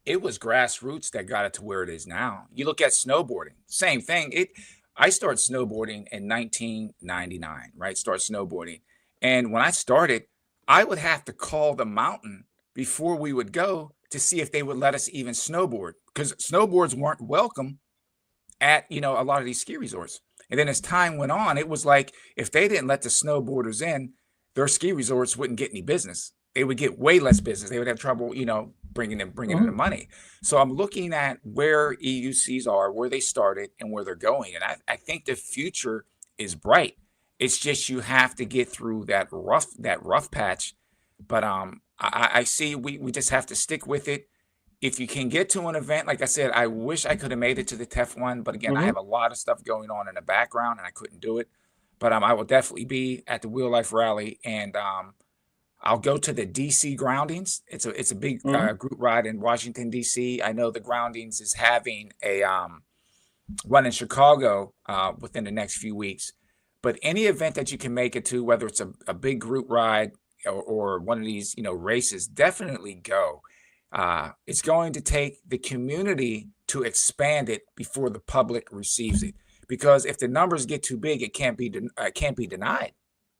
Speaker 2: it was grassroots that got it to where it is now. You look at snowboarding, same thing. I started snowboarding in 1999, right? Start snowboarding. And when I started, I would have to call the mountain before we would go to see if they would let us even snowboard because snowboards weren't welcome at a lot of these ski resorts. And then as time went on, it was like if they didn't let the snowboarders in, their ski resorts wouldn't get any business. They would get way less business. They would have trouble, bringing in the
Speaker 1: Mhm.
Speaker 2: money. So I'm looking at where EUCs are, where they started, and where they're going. And I think the future is bright. It's just you have to get through that rough patch. But I see we just have to stick with it if you can get to an event, like I said, I wish I could have made it to the TEF one, but again, I
Speaker 1: Mhm.
Speaker 2: have a lot of stuff going on in the background and I couldn't do it. But I will definitely be at the Wheel Life Rally, and I'll go to the DC groundings. It's a big
Speaker 1: Mhm.
Speaker 2: group ride in Washington DC. I know the groundings is having a one in Chicago within the next few weeks. But any event that you can make it to, whether it's a big group ride or one of these races, definitely go. It's going to take the community to expand it before the public receives it. Because if the numbers get too big, it can't be denied,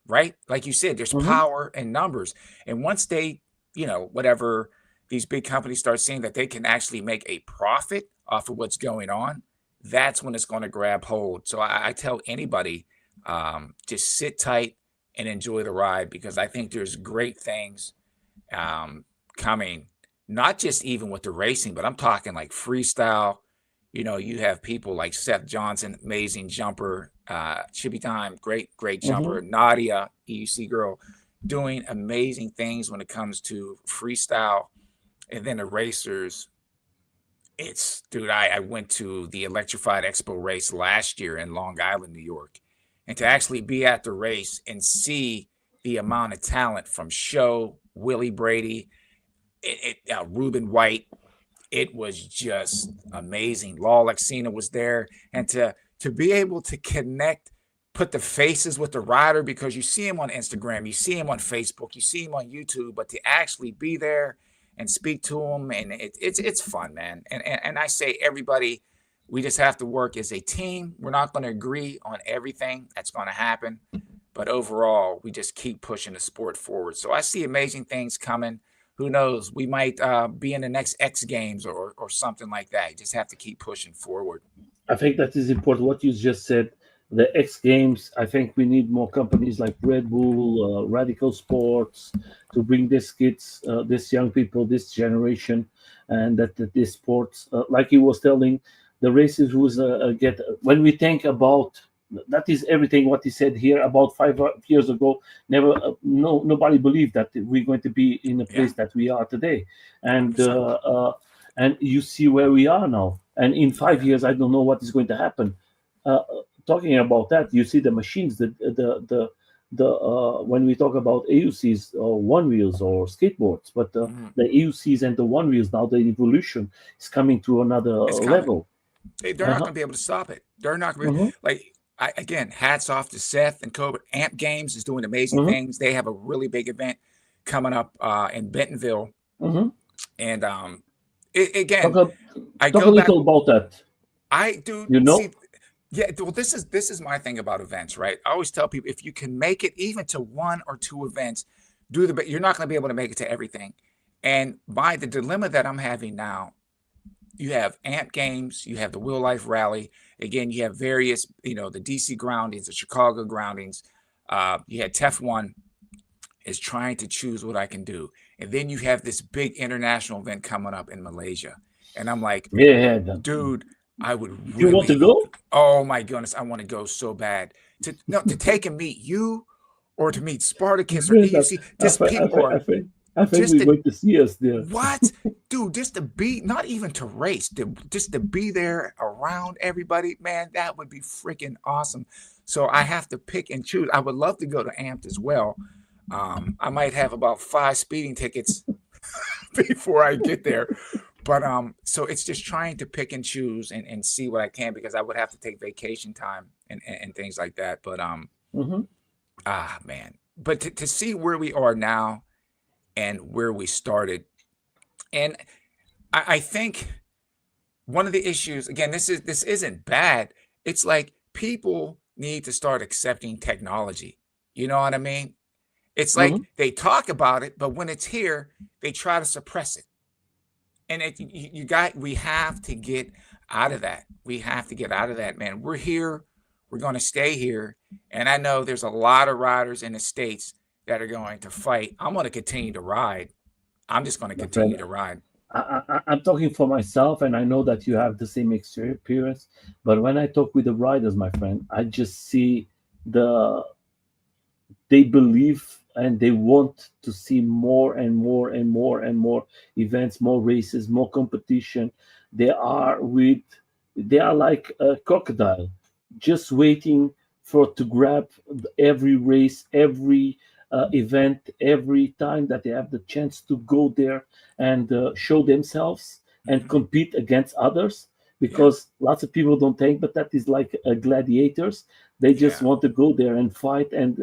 Speaker 2: right? Like you said, there's
Speaker 1: Mhm.
Speaker 2: power in numbers, and once they, whatever these big companies start seeing that they can actually make a profit off of what's going on, that's when it's going to grab hold. So I tell anybody, just sit tight and enjoy the ride because I think there's great things um, coming, not just even with the racing, but I'm talking like freestyle. You have people like Seth Johnson, amazing jumper, Chippy Time, great, great
Speaker 1: Mhm.
Speaker 2: jumper, Nadia, EUC girl, doing amazing things when it comes to freestyle. And then the racers, dude, I went to the Electrified Expo race last year in Long Island, New York. And to actually be at the race and see the amount of talent from Show, Willie Brady, Ruben White, it was just amazing. Law Lexina was there, and to be able to connect, put the faces with the rider because you see him on Instagram, you see him on Facebook, you see him on YouTube, but to actually be there and speak to him, and it's fun, man. And I say everybody, we just have to work as a team. We're not going to agree on everything that's going to happen, but overall, we just keep pushing the sport forward. So I see amazing things coming. Who knows? We might be in the next X Games or something like that. You just have to keep pushing forward.
Speaker 1: I think that is important. What you just said, the X Games. I think we need more companies like Red Bull, Radical Sports, to bring these kids, these young people, this generation, and that these sports, like he was telling, the races was get when we think about. That is everything what he said here about 5 years ago. Never, no, nobody believed that we're going to be in a
Speaker 2: Yeah,
Speaker 1: place that we are today, and
Speaker 2: 100%.
Speaker 1: you see where we are now. And in five
Speaker 2: Yeah.
Speaker 1: years, I don't know what is going to happen. Talking about that, you see the machines, the when we talk about AUCs or one wheels or skateboards, but
Speaker 2: Mhm.
Speaker 1: the AUCs and the one wheels now, the evolution is coming to another
Speaker 2: It's coming.
Speaker 1: level.
Speaker 2: They're not
Speaker 1: Uh-huh.
Speaker 2: going to be able to stop it. They're not going to be
Speaker 1: Hmm.
Speaker 2: like. again, hats off to Seth and Cobra. Amp Games is doing amazing
Speaker 1: Mm-hmm.
Speaker 2: things. They have a really big event coming up in Bentonville,
Speaker 1: Mm-hmm.
Speaker 2: and
Speaker 1: Talk
Speaker 2: again,
Speaker 1: a,
Speaker 2: I
Speaker 1: talk a
Speaker 2: go back.
Speaker 1: little about that.
Speaker 2: I do
Speaker 1: You know.
Speaker 2: see. Yeah, well, this is my thing about events, right? I always tell people if you can make it even to one or two events, do the. You're not going to be able to make it to everything, and by the dilemma that I'm having now, you have Amp Games, you have the Real Life Rally. Again, you have various, the DC groundings, the Chicago groundings. You had Tef One is trying to choose what I can do, and then you have this big international event coming up in Malaysia, and I'm like,
Speaker 1: Yeah.
Speaker 2: dude, I would
Speaker 1: You want to
Speaker 2: really,
Speaker 1: go?
Speaker 2: oh my goodness, I want to go so bad to take and meet you, or to meet Spartacus or
Speaker 1: Friend,
Speaker 2: EUC,
Speaker 1: I,
Speaker 2: just
Speaker 1: think, I,
Speaker 2: pick,
Speaker 1: think, I,
Speaker 2: or
Speaker 1: think, I think
Speaker 2: just
Speaker 1: we're
Speaker 2: to
Speaker 1: going to see us there.
Speaker 2: what, dude, just to be, not even to race, just to be there around everybody, man, that would be freaking awesome. So I have to pick and choose. I would love to go to Amped as well. I might have about 5 speeding tickets before I get there. But so it's just trying to pick and choose and see what I can, because I would have to take vacation time and things like that. But
Speaker 1: Mm-hmm.
Speaker 2: man. But to see where we are now and where we started, and I think one of the issues, again, this isn't bad. It's like people need to start accepting technology. You know what I mean? It's like
Speaker 1: Mm-hmm.
Speaker 2: they talk about it, but when it's here, they try to suppress it. And we have to get out of that. We have to get out of that, man. We're here. We're going to stay here. And I know there's a lot of riders in the States that are going to fight. I'm going to continue to ride. I'm just going to
Speaker 1: My friend,
Speaker 2: continue to ride.
Speaker 1: I'm talking for myself, and I know that you have the same experience. But when I talk with the riders, my friend, I just see the they believe and they want to see more and more and more and more events, more races, more competition. They are with they are like a crocodile, just waiting for to grab every race, every event, every time that they have the chance to go there and show themselves and
Speaker 2: Hmm.
Speaker 1: compete against others.
Speaker 2: Yeah.
Speaker 1: Because lots of people don't think, but that is like gladiators. They just
Speaker 2: Yeah.
Speaker 1: want to go there and fight and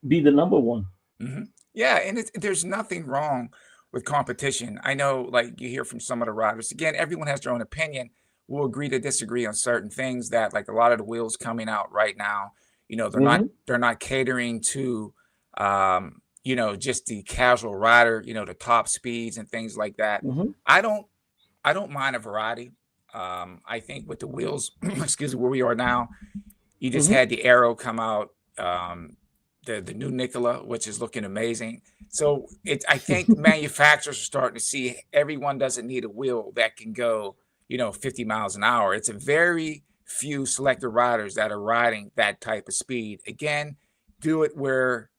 Speaker 1: be the number one.
Speaker 2: Hmm. Yeah. And there's nothing wrong with competition. I know, like, you hear from some of the riders. Again, everyone has their own opinion. We'll agree to disagree on certain things, that, like, a lot of the wheels coming out right now,
Speaker 1: Hmm.
Speaker 2: they're not catering to just the casual rider, the top speeds and things like that.
Speaker 1: Hmm.
Speaker 2: I don't I don't mind a variety. I think with the wheels, excuse me, where we are now, you just
Speaker 1: Hmm.
Speaker 2: had the Arrow come out, the new Nikola, which is looking amazing. So I think manufacturers are starting to see everyone doesn't need a wheel that can go, 50 miles an hour. It's a very few selected riders that are riding that type of speed. Again, do it where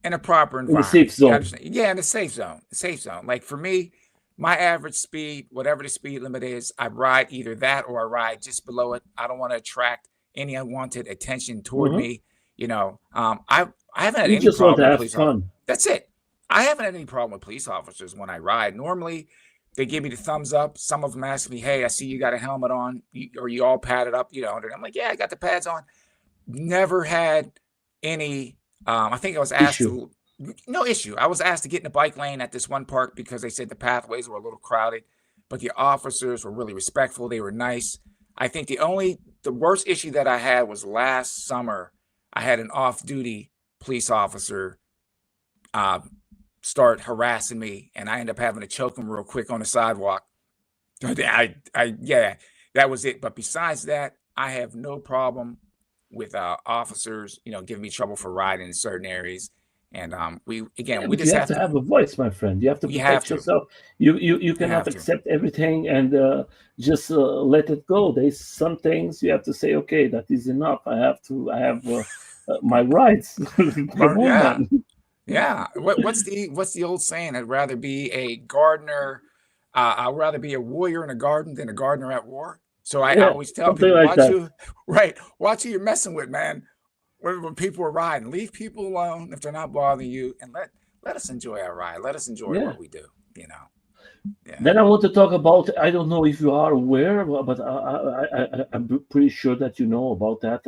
Speaker 2: in a proper
Speaker 1: In the safe
Speaker 2: environment. You
Speaker 1: zone.
Speaker 2: understand? Yeah, in the safe zone. The safe zone. Like for me, my average speed, whatever the speed limit is, I ride either that or I ride just below it. I don't want to attract any unwanted attention toward
Speaker 1: Hmm.
Speaker 2: me. I haven't had
Speaker 1: You
Speaker 2: any
Speaker 1: just want to
Speaker 2: problem with
Speaker 1: have
Speaker 2: police officers.
Speaker 1: fun.
Speaker 2: That's it. I haven't had any problem with police officers when I ride. Normally, they give me the thumbs up. Some of them ask me, "Hey, I see you got a helmet on. Are you all padded up?" And I'm like, "Yeah, I got the pads on." Never had any. I think I was asked
Speaker 1: Issue.
Speaker 2: to. No issue. I was asked to get in the bike lane at this one park because they said the pathways were a little crowded, but the officers were really respectful. They were nice. I think the worst issue that I had was last summer. I had an off-duty police officer uh, start harassing me, and I ended up having to choke him real quick on the sidewalk. Yeah, that was it. But besides that, I have no problem with officers, giving me trouble for riding in certain areas. And
Speaker 1: Yeah,
Speaker 2: we
Speaker 1: but you
Speaker 2: just
Speaker 1: have
Speaker 2: have
Speaker 1: to
Speaker 2: to,
Speaker 1: have a voice, my friend. You have to
Speaker 2: you have
Speaker 1: protect
Speaker 2: to,
Speaker 1: yourself. You
Speaker 2: you
Speaker 1: cannot
Speaker 2: have to.
Speaker 1: accept everything and just let it go. There's some things you have to say. Okay, that is enough. I have my rights. Come on,
Speaker 2: Yeah,
Speaker 1: man.
Speaker 2: yeah. What's the old saying? I'd rather be a gardener. I'd rather be a warrior in a garden than a gardener at war. So I
Speaker 1: Yeah,
Speaker 2: always tell
Speaker 1: something
Speaker 2: people,
Speaker 1: like
Speaker 2: watch
Speaker 1: that.
Speaker 2: who, right, watch who you're messing with, man. When people are riding, leave people alone if they're not bothering you, and let us enjoy our ride. Let us enjoy
Speaker 1: Yeah.
Speaker 2: what we do. You know. Yeah.
Speaker 1: Then I want to talk about. I don't know if you are aware, but I'm pretty sure that you know about that.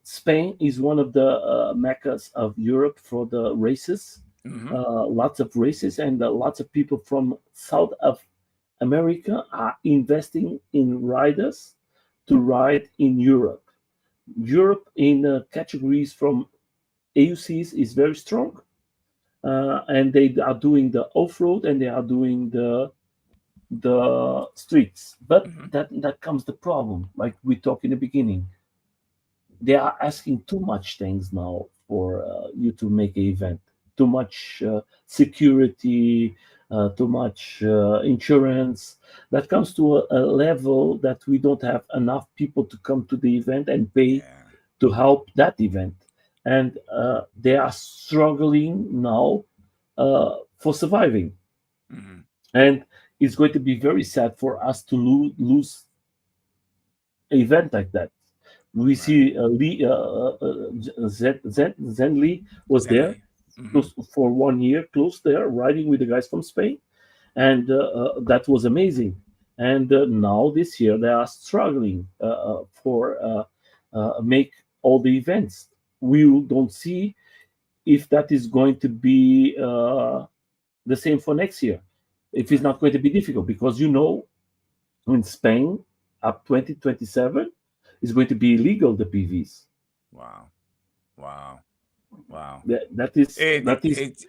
Speaker 1: Spain is one of the meccas of Europe for the races.
Speaker 2: Hmm.
Speaker 1: Lots of races, and lots of people from South of America are investing in riders to ride in Europe. Europe in categories from AUCs is very strong, and they are doing the off road and they are doing the streets. But
Speaker 2: Hmm.
Speaker 1: that comes the problem, like we talked in the beginning. They are asking too much things now for you to make an event. Too much security, too much insurance. That comes to a level that we don't have enough people to come to the event and pay
Speaker 2: Yeah.
Speaker 1: to help that event. And they are struggling now for surviving.
Speaker 2: Hmm.
Speaker 1: And it's going to be very sad for us to lose an event like that. We
Speaker 2: Right.
Speaker 1: see Lee, Zen Lee was there
Speaker 2: Zenly. Hmm.
Speaker 1: close for 1 year, close there, riding with the guys from Spain, and that was amazing. And now this year they are struggling for make all the events. We don't see if that is going to be the same for next year. If it's
Speaker 2: Right.
Speaker 1: not going to be difficult, because in Spain, up 2027, is going to be illegal the PVs.
Speaker 2: Wow. Wow. Wow.
Speaker 1: That is
Speaker 2: It
Speaker 1: that is
Speaker 2: it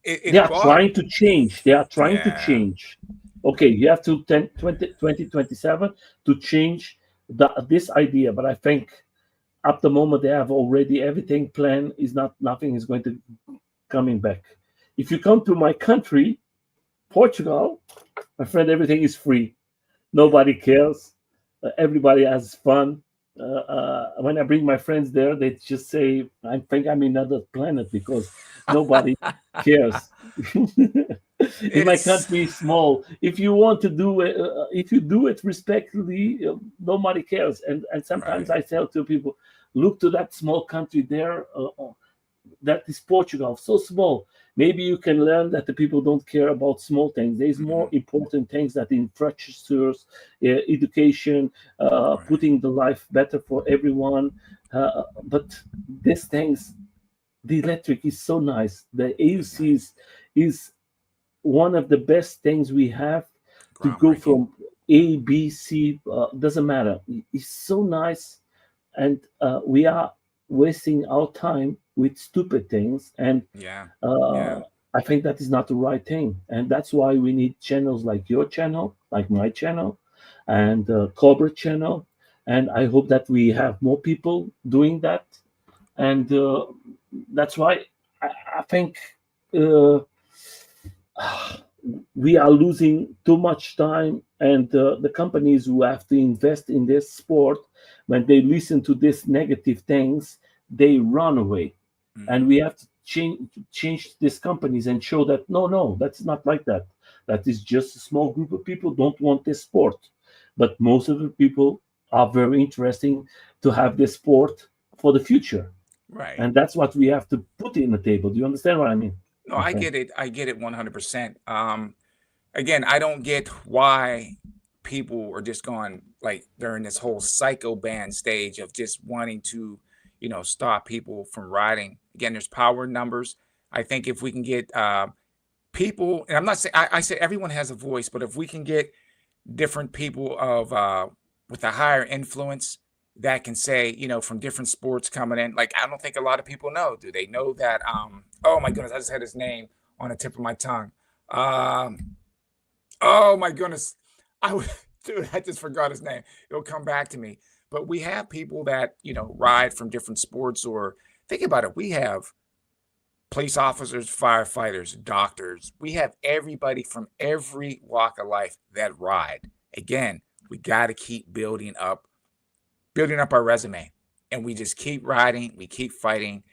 Speaker 1: they
Speaker 2: it
Speaker 1: are
Speaker 2: bought.
Speaker 1: trying to change. They are trying to
Speaker 2: Yeah.
Speaker 1: change. Okay, you have to 2027 to change this idea, but I think at the moment they have already everything planned. Is not nothing is going to coming back. If you come to my country, Portugal, my friend, everything is free.
Speaker 2: Yeah.
Speaker 1: Nobody cares. Everybody has fun. When I bring my friends there, they just say, "I think I'm in another planet," because nobody cares. In my
Speaker 2: It's
Speaker 1: country, is small. If you want to do it, if you do it respectfully, nobody cares. And sometimes
Speaker 2: right.
Speaker 1: I tell to people, look to that small country there. That is Portugal, so small. Maybe you can learn that the people don't care about small things. There's more
Speaker 2: Hmm.
Speaker 1: important things that infrastructures, education,
Speaker 2: Right.
Speaker 1: putting the life better for everyone. But these things, the electric is so nice. The
Speaker 2: It's
Speaker 1: AUC
Speaker 2: nice.
Speaker 1: is one of the best things we have to go
Speaker 2: Groundbreaking.
Speaker 1: from A, B, C, doesn't matter. It's so nice, and we are wasting our time with stupid things, and
Speaker 2: Yeah.
Speaker 1: uh,
Speaker 2: Yeah.
Speaker 1: I think that is not the right thing, and that's why we need channels like your channel, like my channel, and Cobra channel, and I hope that we have more people doing that, and that's why I think uh, we are losing too much time, and the companies who have to invest in this sport, when they listen to these negative things, they run away. And
Speaker 2: Hmm.
Speaker 1: we have to change these companies and show that no, that's not like that. That is just a small group of people don't want this sport, but most of the people are very interesting to have this sport for the future,
Speaker 2: Right.
Speaker 1: and that's what we have to put in the table. Do you understand what I mean,
Speaker 2: No,
Speaker 1: my
Speaker 2: I
Speaker 1: friend?
Speaker 2: get it. I get it 100%. Again, I don't get why people are just going like during this whole psycho band stage of just wanting to, stop people from riding. Again, there's power in numbers. I think if we can get people, and I'm not saying I say everyone has a voice, but if we can get different people of with a higher influence that can say, from different sports coming in. Like I don't think a lot of people know. Do they know that oh my goodness, I just had his name on the tip of my tongue. Um oh my goodness. I would dude, I just forgot his name. It'll come back to me. But we have people that, ride from different sports or think about it. We have police officers, firefighters, doctors. We have everybody from every walk of life that ride. Again, we got to keep building up our resume, and we just keep riding, we keep fighting,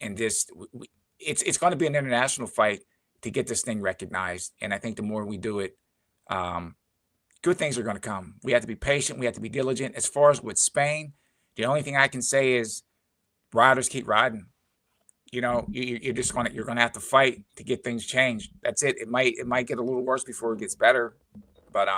Speaker 2: and just it's going to be an international fight to get this thing recognized. And I think the more we do it, um, good things are going to come. We have to be patient. We have to be diligent. As far as with Spain, the only thing I can say is riders keep riding. you're gonna have to fight to get things changed. That's it. It might get a little worse before it gets better. But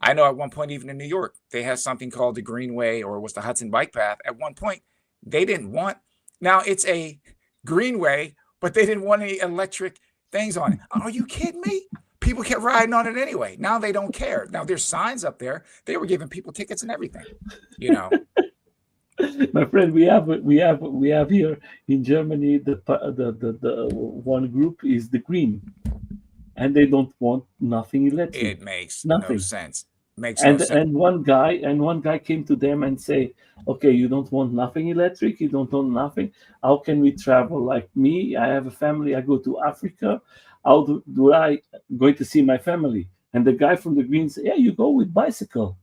Speaker 2: I know at one point, even in New York, they had something called the Greenway, or it was the Hudson Bike Path. At one point, they didn't want. Now it's a greenway, but they didn't want any electric things on it. Are you kidding me? People kept riding on it anyway. Now they don't care. Now there's signs up there. They were giving people tickets and everything. You know.
Speaker 1: My friend, we have here in Germany the one group is the green, and they don't want nothing electric,
Speaker 2: It makes no
Speaker 1: nothing.
Speaker 2: sense. Makes no
Speaker 1: And
Speaker 2: sense.
Speaker 1: one guy came to them and say, okay, you don't want nothing electric, you don't want nothing. How can we travel? Like me, I have a family. I go to Africa. How do I going to see my family? And the guy from the green said, yeah, you go with bicycle.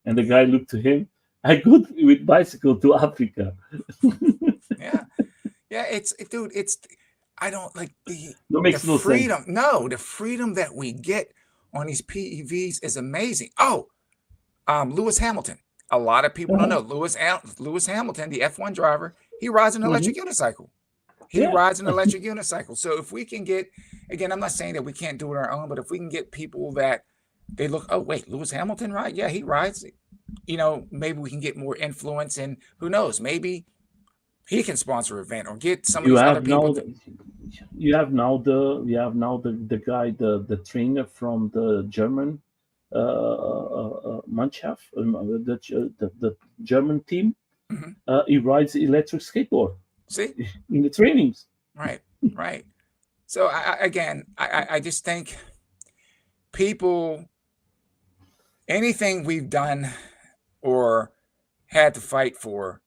Speaker 1: And the guy looked to him. I go with bicycle to Africa.
Speaker 2: Yeah. Yeah, dude, I don't like
Speaker 1: That
Speaker 2: the
Speaker 1: makes no sense.
Speaker 2: freedom. No, the freedom that we get on these PEVs is amazing. Oh, Lewis Hamilton. A lot of people don't
Speaker 1: Uh-huh.
Speaker 2: know Lewis Hamilton, the F1 driver. He rides an
Speaker 1: Hmm.
Speaker 2: electric unicycle. He
Speaker 1: Yeah.
Speaker 2: rides an electric unicycle. So if we can get, again, I'm not saying that we can't do it on our own, but if we can get people that they look, oh wait, Lewis Hamilton ride? Yeah, he rides. Maybe we can get more influence, and who knows, maybe he can sponsor an event or get some of
Speaker 1: You
Speaker 2: these other
Speaker 1: have
Speaker 2: people
Speaker 1: now
Speaker 2: to.
Speaker 1: the guy, the trainer from the German Mannschaft, the German team.
Speaker 2: Mhm.
Speaker 1: He rides electric skateboard
Speaker 2: See,
Speaker 1: in the trainings.
Speaker 2: right, right. So again, I just think people, anything we've done or had to fight for,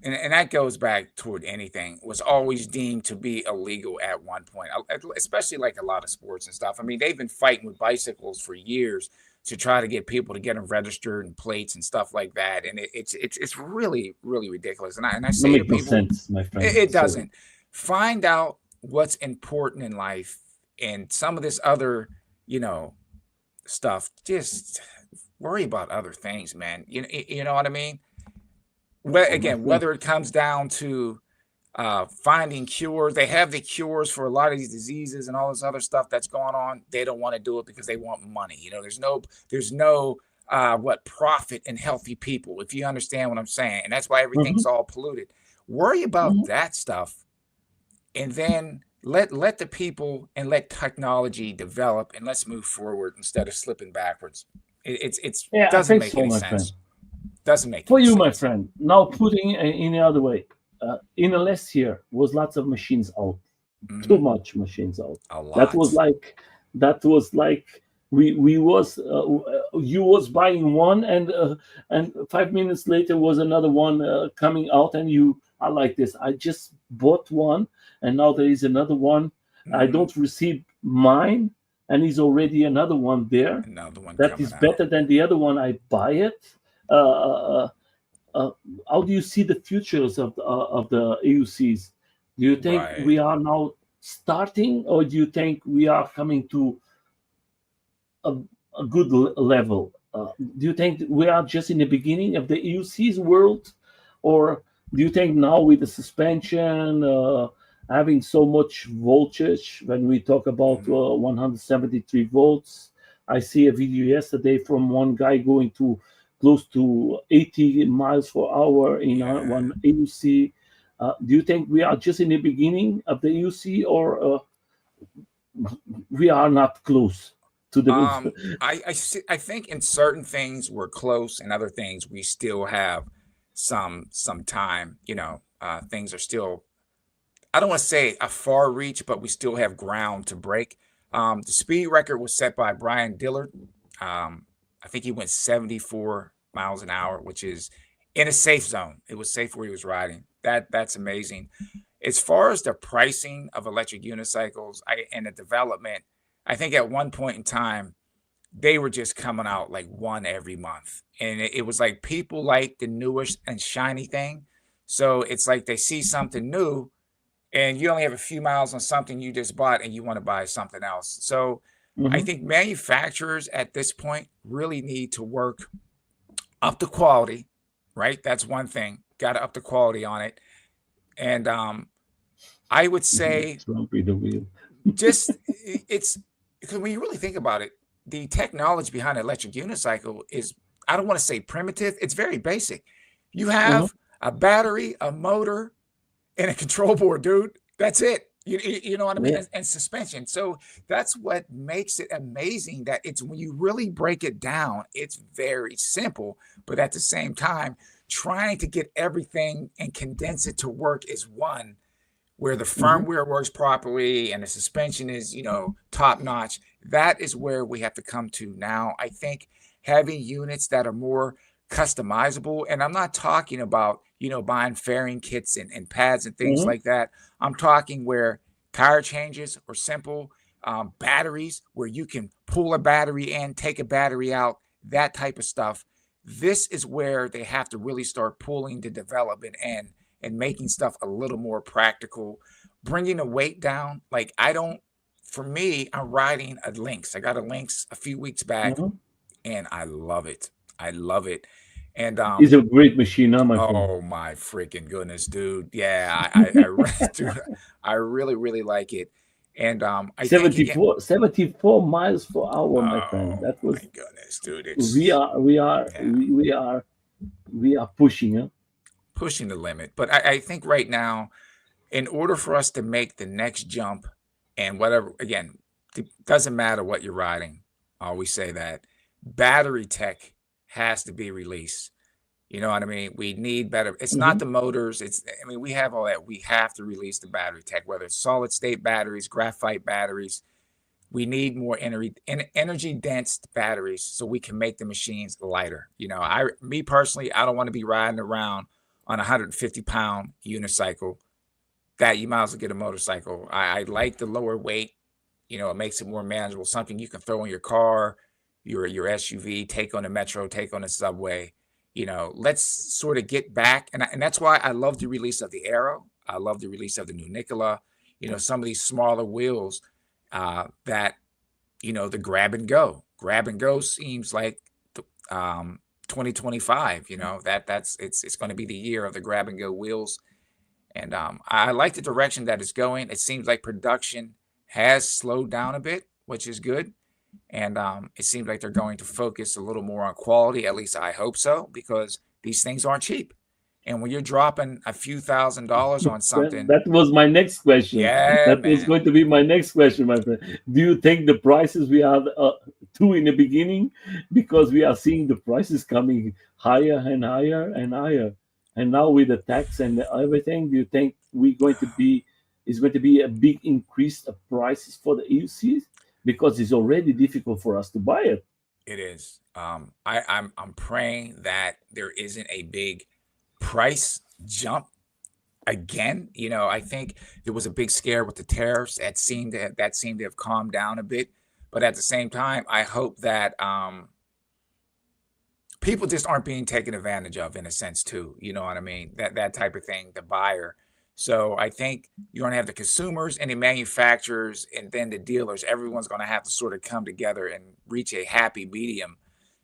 Speaker 2: and that goes back toward anything, was always deemed to be illegal at one point, especially like a lot of sports and stuff. I mean, they've been fighting with bicycles for years to try to get people to get them registered and plates and stuff like that. And it's really, really ridiculous. And I
Speaker 1: That
Speaker 2: say to
Speaker 1: makes no
Speaker 2: people,
Speaker 1: sense, my friend.
Speaker 2: it
Speaker 1: Sorry.
Speaker 2: doesn't. Find out what's important in life, and some of this other, you know, stuff. Just worry about other things, man. You know what I mean?
Speaker 1: Oh, my
Speaker 2: Again,
Speaker 1: friend.
Speaker 2: whether it comes down to finding cures, they have the cures for a lot of these diseases and all this other stuff that's going on. They don't want to do it because they want money. There's no what profit in healthy people, if you understand what I'm saying. And that's why
Speaker 1: Hmm.
Speaker 2: everything's all polluted. Worry about
Speaker 1: Hmm.
Speaker 2: that stuff, and then let the people and let technology develop, and let's move forward instead of slipping backwards. It's
Speaker 1: Yeah, I
Speaker 2: doesn't
Speaker 1: think
Speaker 2: make
Speaker 1: so,
Speaker 2: any
Speaker 1: my friend.
Speaker 2: sense. Doesn't make
Speaker 1: For
Speaker 2: any
Speaker 1: you, my
Speaker 2: sense.
Speaker 1: friend. Now putting in the other way. In the last year was lots of machines out. Too
Speaker 2: Hmm.
Speaker 1: much machines out.
Speaker 2: A
Speaker 1: That was
Speaker 2: lot.
Speaker 1: like we was you was buying one, and 5 minutes later was another one coming out, and you are like this. I just bought one, and now there is another one. I
Speaker 2: Hmm.
Speaker 1: don't receive mine, and is already another one there.
Speaker 2: Another one
Speaker 1: That
Speaker 2: coming
Speaker 1: is
Speaker 2: out.
Speaker 1: better than the other one. I buy it. Uh, uh, uh, how do you see the futures of the AUCs? Do you think
Speaker 2: Right.
Speaker 1: we are now starting, or do you think we are coming to a, a good level? Do you think we are just in the beginning of the AUC's world, or do you think now with the suspension, having so much voltage, when we talk about
Speaker 2: Hmm.
Speaker 1: 173 volts? I see a video yesterday from one guy going to close to 80 miles per hour in
Speaker 2: Yeah.
Speaker 1: one AUC. Do you think we are just in the beginning of the AUC, or we are not close to
Speaker 2: Um,
Speaker 1: the?
Speaker 2: I think in certain things we're close, and other things we still have some time. Things are still, I don't want to say a far reach, but we still have ground to break. The speed record was set by Brian Dillard. I think he went 74 miles an hour, which is in a safe zone. It was safe where he was riding. That's amazing. As far as the pricing of electric unicycles, and the development, I think at one point in time they were just coming out like one every month, and it was like people like the newest and shiny thing. So it's like they see something new, and you only have a few miles on something you just bought, and you want to buy something else. So I
Speaker 1: Mhm.
Speaker 2: think manufacturers at this point really need to work up the quality, right? That's one thing. Got to up the quality on it. And I would say
Speaker 1: Trumpy the wheel.
Speaker 2: just it's because when you really think about it, the technology behind an electric unicycle is, I don't want to say primitive, it's very basic. You
Speaker 1: Uh-huh.
Speaker 2: have a battery, a motor, and a control board, dude. That's it. You know what I mean?
Speaker 1: Yeah.
Speaker 2: And suspension. So that's what makes it amazing, that it's, when you really break it down, it's very simple, but at the same time, trying to get everything and condense it to work is one, where the
Speaker 1: Hmm.
Speaker 2: firmware works properly and the suspension is, top notch. That is where we have to come to now. I think having units that are more customizable, and I'm not talking about, buying fairing kits and pads and things
Speaker 1: Hmm.
Speaker 2: like that. I'm talking where tire changes are simple, batteries where you can pull a battery in, take a battery out, that type of stuff. This is where they have to really start pulling the development and making stuff a little more practical, bringing the weight down. Like, I don't, for me, I'm riding a Lynx. I got a Lynx a few weeks back,
Speaker 1: Uh-huh.
Speaker 2: and I love it. I love it. And
Speaker 1: It's a great machine, huh, my friend?
Speaker 2: oh my freaking goodness, dude. Yeah, dude, I really, really like it. And I think again,
Speaker 1: 74 miles per hour, my friend.
Speaker 2: oh
Speaker 1: That
Speaker 2: my
Speaker 1: was
Speaker 2: goodness, dude,
Speaker 1: we
Speaker 2: it's,
Speaker 1: are we are
Speaker 2: yeah,
Speaker 1: we are pushing, huh?
Speaker 2: pushing the limit. But I think right now, in order for us to make the next jump, and whatever, again, it doesn't matter what you're riding. I always say that battery tech has to be released. You know what I mean? We need better. It's not
Speaker 1: Hmm.
Speaker 2: the motors. I mean, we have all that. We have to release the battery tech, whether it's solid state batteries, graphite batteries. We need more energy dense batteries so we can make the machines lighter. Me personally, I don't want to be riding around on a 150-pound unicycle. That you might as well get a motorcycle. I like the lower weight. It makes it more manageable. Something you can throw in your car, your SUV, take on the metro, take on the subway. Let's sort of get back, and that's why I love the release of the Arrow. I love the release of the new Nikola. Some of these smaller wheels, that, the grab and go seems like the, 2025. That's it's going to be the year of the grab and go wheels. And I like the direction that it's going. It seems like production has slowed down a bit, which is good. And it seems like they're going to focus a little more on quality. At least I hope so, because these things aren't cheap. And when you're dropping a few $1,000s on something,
Speaker 1: That was my next question.
Speaker 2: yeah,
Speaker 1: That was
Speaker 2: man.
Speaker 1: going to be my next question, my friend. Do you think the prices we had two in the beginning, because we are seeing the prices coming higher and higher and higher, and now with the tax and everything, do you think we're going to be is going to be a big increase of prices for the EUCs, because it's already difficult for us to buy it?
Speaker 2: It is. I'm praying that there isn't a big price jump again. I think there was a big scare with the tariffs that seemed to have calmed down a bit. But at the same time, I hope that people just aren't being taken advantage of, in a sense, too. You know what I mean? That type of thing, the buyer. So I think you're going to have the consumers and the manufacturers and then the dealers. Everyone's going to have to sort of come together and reach a happy medium,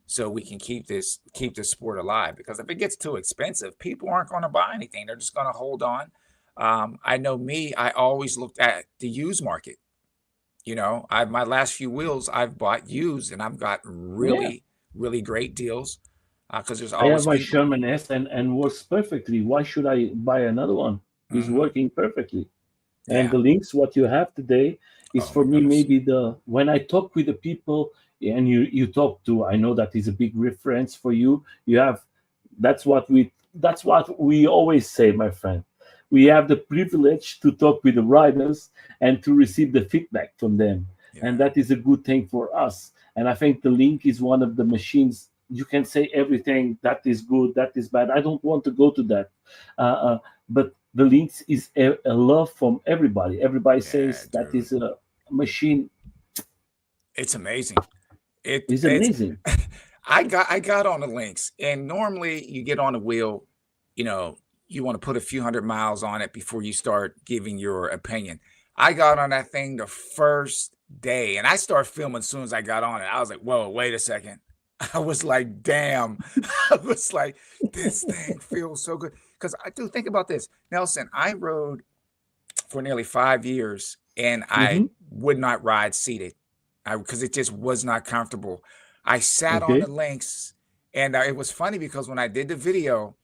Speaker 2: so we can keep this sport alive. Because if it gets too expensive, people aren't going to buy anything. They're just going to hold on. I know me. I always looked at the used market. I my last few wheels I've bought used, and I've got
Speaker 1: Yeah.
Speaker 2: really, really great deals, because there's
Speaker 1: I have
Speaker 2: always
Speaker 1: my
Speaker 2: people.
Speaker 1: Sherman S and works perfectly. Why should I buy another one? It's
Speaker 2: Hmm.
Speaker 1: working perfectly. And
Speaker 2: Yeah.
Speaker 1: the links, what you have today, is
Speaker 2: Oh my
Speaker 1: for me
Speaker 2: goodness.
Speaker 1: maybe the when I talk with the people, and you talk to, I know that is a big reference for you. You have that's what we always say, my friend. We have the privilege to talk with the riders and to receive the feedback from them, and
Speaker 2: Yeah.
Speaker 1: that is a good thing for us. And I think the link is one of the machines you can say everything that is good, that is bad. I don't want to go to that, but the links is a love from everybody. Everybody
Speaker 2: Yeah,
Speaker 1: says that
Speaker 2: dude.
Speaker 1: is a machine
Speaker 2: It's amazing.
Speaker 1: is
Speaker 2: It's
Speaker 1: amazing.
Speaker 2: I got on the links, and normally you get on the wheel, you know, you want to put a few hundred miles on it before you start giving your opinion. I got on that thing the first day, and I started filming as soon as I got on it. I was like, whoa, wait a second. I was like, damn. I was like, this thing feels so good. because I do think about this, Nelson. I rode for nearly 5 years, and I
Speaker 1: Mm-hmm.
Speaker 2: would not ride seated, because it just was not comfortable. I sat on the
Speaker 1: Okay.
Speaker 2: links, and it was funny because when I did the video,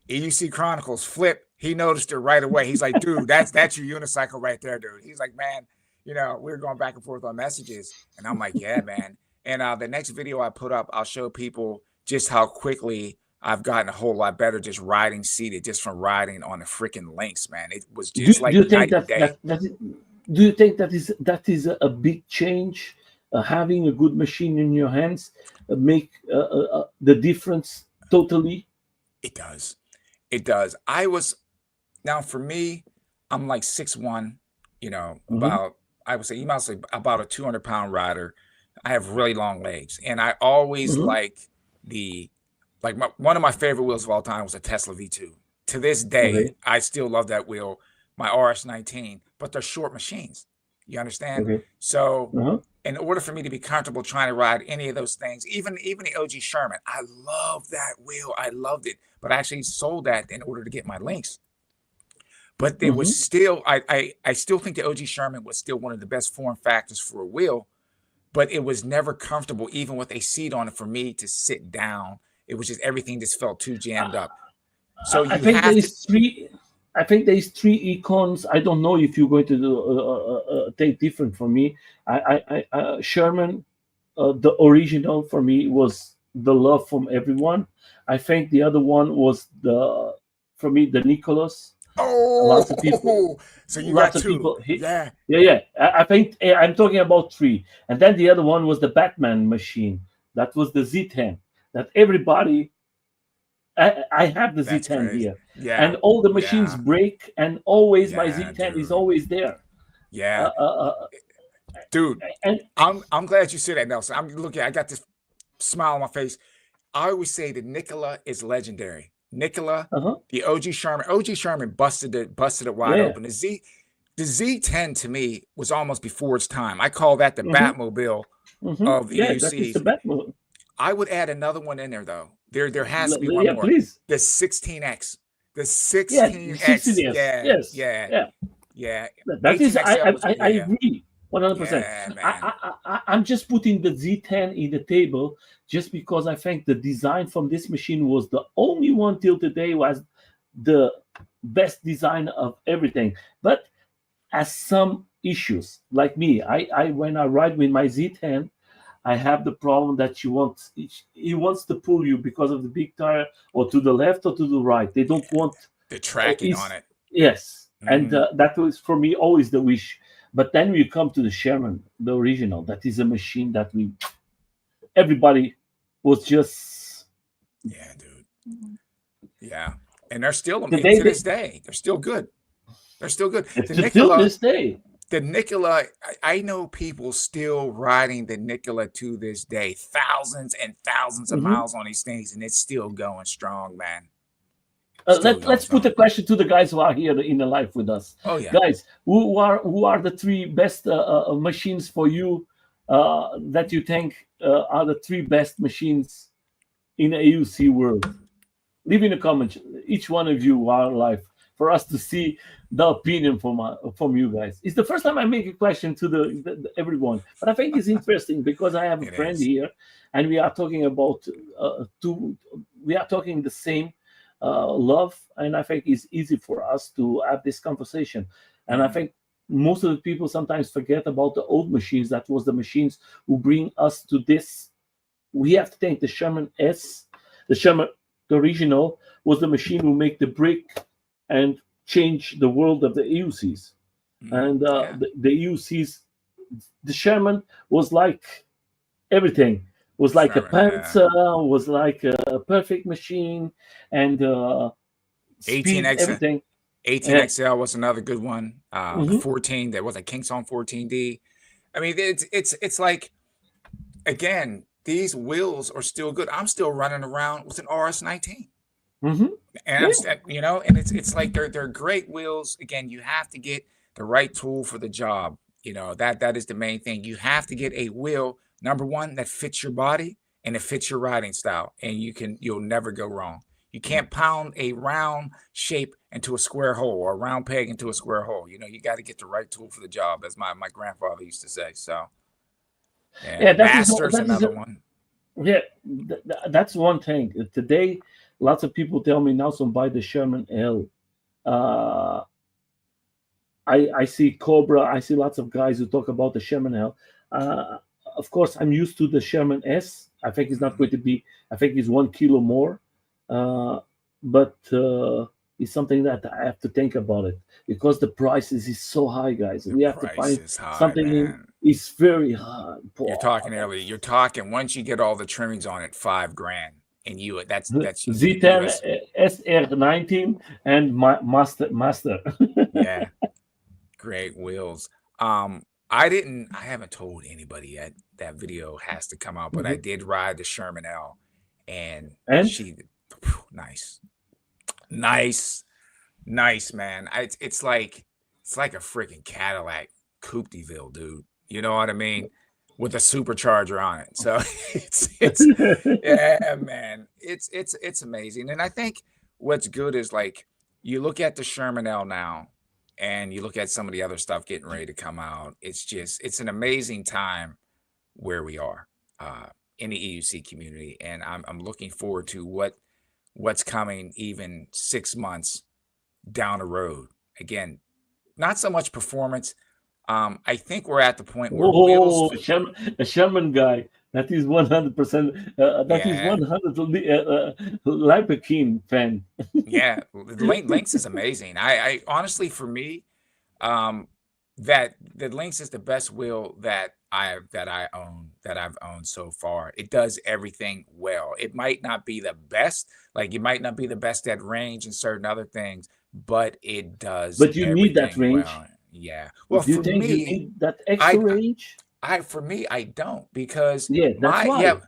Speaker 2: EUC Chronicles Flip, he noticed it right away. He's like, dude, that's your unicycle right there, dude. He's like, man, we were going back and forth on messages, and I'm like, yeah, man. And the next video I put up, I'll show people just how quickly I've gotten a whole lot better just riding seated, just from riding on the freaking links, man. It was just
Speaker 1: Do
Speaker 2: like
Speaker 1: you think
Speaker 2: night and day.
Speaker 1: do you think that is a big change? Having a good machine in your hands make the difference totally.
Speaker 2: It does. It does. I was Now for me, I'm like 6'1",
Speaker 1: Mm-hmm.
Speaker 2: about, I would say, you might say about a 200-pound rider. I have really long legs, and I always
Speaker 1: Mm-hmm.
Speaker 2: the one of my favorite wheels of all time was a Tesla V2. To this day,
Speaker 1: Okay.
Speaker 2: I still love that wheel, my RS-19, but they're short machines. You understand?
Speaker 1: Okay.
Speaker 2: So
Speaker 1: Uh-huh.
Speaker 2: in order for me to be comfortable trying to ride any of those things, even the OG Sherman, I love that wheel. I loved it, but I actually sold that in order to get my links. But it was
Speaker 1: Mm-hmm.
Speaker 2: still, I still think the OG Sherman was still one of the best form factors for a wheel, but it was never comfortable, even with a seat on it, for me to sit down. It was just, everything just felt too jammed up. So
Speaker 1: I
Speaker 2: you
Speaker 1: think there
Speaker 2: have to,
Speaker 1: is three. I think there is three icons. I don't know if you're going to do, take different from me. Sherman, the original for me was the love from everyone. I think the other one was for me, the Nicholas. Lots of people,
Speaker 2: oh, so you got
Speaker 1: lots of
Speaker 2: two.
Speaker 1: people hit.
Speaker 2: Yeah,
Speaker 1: Yeah, yeah. I think I'm talking about three, and then the other one was the Batman machine. That was the Z10. That everybody. I have the
Speaker 2: that's
Speaker 1: Z10
Speaker 2: crazy.
Speaker 1: here,
Speaker 2: Yeah,
Speaker 1: and all the machines
Speaker 2: yeah,
Speaker 1: break, and always my
Speaker 2: yeah,
Speaker 1: Z10 is
Speaker 2: dude.
Speaker 1: always there. Uh,
Speaker 2: Yeah,
Speaker 1: uh, uh,
Speaker 2: dude.
Speaker 1: and
Speaker 2: I'm glad you said that, Nelson. I'm looking, I got this smile on my face. I always say that Nikola is legendary. Nikola,
Speaker 1: uh-huh,
Speaker 2: the OG Sherman. OG Sherman busted it wide
Speaker 1: yeah,
Speaker 2: open. The Z10 to me was almost before its time. I call that the
Speaker 1: hmm
Speaker 2: Batmobile
Speaker 1: hmm
Speaker 2: of the
Speaker 1: yeah, that is the
Speaker 2: EUCs.
Speaker 1: Batman.
Speaker 2: I would add another one in there though. There has to be one
Speaker 1: Yeah,
Speaker 2: more.
Speaker 1: please.
Speaker 2: The 16X. The
Speaker 1: Yeah, 60
Speaker 2: 16X.
Speaker 1: years.
Speaker 2: Yeah,
Speaker 1: Yes,
Speaker 2: yeah,
Speaker 1: yeah.
Speaker 2: yeah.
Speaker 1: That is,
Speaker 2: 18XL was,
Speaker 1: I
Speaker 2: yeah,
Speaker 1: agree 100%.
Speaker 2: yeah, man.
Speaker 1: I'm just putting the Z10 in the table just because I think the design from this machine was the only one till today was the best design of everything. But has some issues. Like me, I when I ride with my Z10, I have the problem that he wants to pull you because of the big tire, or to the left or to the right. They don't want.
Speaker 2: The tracking on
Speaker 1: Is
Speaker 2: it.
Speaker 1: Yes, and
Speaker 2: Hmm.
Speaker 1: that was for me always the wish. But then we come to the Sherman, the original. That is a machine that we everybody was just
Speaker 2: Yeah, dude. Yeah. And they're still, and
Speaker 1: today.
Speaker 2: to this day, they're still good. They're still good.
Speaker 1: It's still this day.
Speaker 2: The Nikola, I know people still riding the Nikola to this day, thousands and thousands of
Speaker 1: Mhm.
Speaker 2: miles on these things, and it's still going strong, man. Still going
Speaker 1: Let's put a
Speaker 2: strong.
Speaker 1: question to the guys who are here in the live with us.
Speaker 2: Oh yeah.
Speaker 1: Guys, who are the three best machines for you that you think are the three best machines in AUC world? Leave in the comments, each one of you are live, for us to see the opinion from you guys. It's the first time I make a question to everyone, but I think it's interesting because I have a
Speaker 2: It
Speaker 1: friend
Speaker 2: is.
Speaker 1: here, and we are talking about two. We are talking the same love, and I think it's easy for us to have this conversation. And I
Speaker 2: Mm,
Speaker 1: think most of the people sometimes forget about the old machines. That was the machines who bring us to this. We have to thank the Sherman S, the Sherman, the original was the machine who make the brick and change the world of the EUCs.
Speaker 2: mm,
Speaker 1: And
Speaker 2: yeah.
Speaker 1: the EUCs, the Sherman was like everything. Was like a
Speaker 2: Sherman, yeah.
Speaker 1: Panzer, was like a perfect machine, and speed,
Speaker 2: 18X,
Speaker 1: everything. Yeah.
Speaker 2: 18XL was another good one. The
Speaker 1: Mhm.
Speaker 2: 14, that was a Kingston 14D. I mean, it's like, again, these wheels are still good. I'm still running around with an RS-19.
Speaker 1: Mhm.
Speaker 2: And
Speaker 1: Yeah.
Speaker 2: and it's like they're great wheels. Again, you have to get the right tool for the job. That is the main thing. You have to get a wheel, number one, that fits your body and it fits your riding style, and you'll never go wrong. You can't pound a round shape into a square hole or a round peg into a square hole. You got to get the right tool for the job, as my grandfather used to say. So, yeah,
Speaker 1: Yeah,
Speaker 2: master's
Speaker 1: that is
Speaker 2: another one.
Speaker 1: yeah, that's one thing. Today, lots of people tell me now, some buy the Sherman L. Uh, I see Cobra. I see lots of guys who talk about the Sherman L. Uh, of course, I'm used to the Sherman S. I think it's not
Speaker 2: Mhm.
Speaker 1: going to be. I think it's 1 kilo more, uh, but it's something that I have to think about it because the prices is so high, guys.
Speaker 2: The
Speaker 1: We have to
Speaker 2: price
Speaker 1: find
Speaker 2: is high,
Speaker 1: something in.
Speaker 2: man.
Speaker 1: It's very high.
Speaker 2: You're talking early. You're talking once you get all the trimmings on it, 5 grand, and that's
Speaker 1: Z10
Speaker 2: US.
Speaker 1: SR19 and my master.
Speaker 2: Yeah, great wheels. I haven't told anybody yet. That video has to come out, but I
Speaker 1: Mhm.
Speaker 2: did ride the Sherman L, and
Speaker 1: And
Speaker 2: she, nice, nice, nice, man. It's like a freaking Cadillac Coupe de Ville, dude. You know what I mean? With a supercharger on it. So it's yeah, man. It's amazing. And I think what's good is like you look at the Sherman L now and you look at some of the other stuff getting ready to come out. It's an amazing time where we are uh in the EUC community. And I'm looking forward to what's coming even 6 months down the road. Again, not so much performance. I think we're at the point where wheels,
Speaker 1: oh, a Sherman guy. That is 100%. That is
Speaker 2: yeah,
Speaker 1: 100 Libekin fan.
Speaker 2: yeah, the Lynx is amazing. I honestly, for me, um, that the Lynx is the best wheel that I've owned so far. It does everything well. It might not be the best, like it might not be the best at range and certain other things, but it does
Speaker 1: But you need that
Speaker 2: everything
Speaker 1: range.
Speaker 2: well. Yeah. Well,
Speaker 1: Do you
Speaker 2: for
Speaker 1: think you
Speaker 2: me,
Speaker 1: need that extra
Speaker 2: I
Speaker 1: range?
Speaker 2: for me, I don't because
Speaker 1: Yeah, that's why.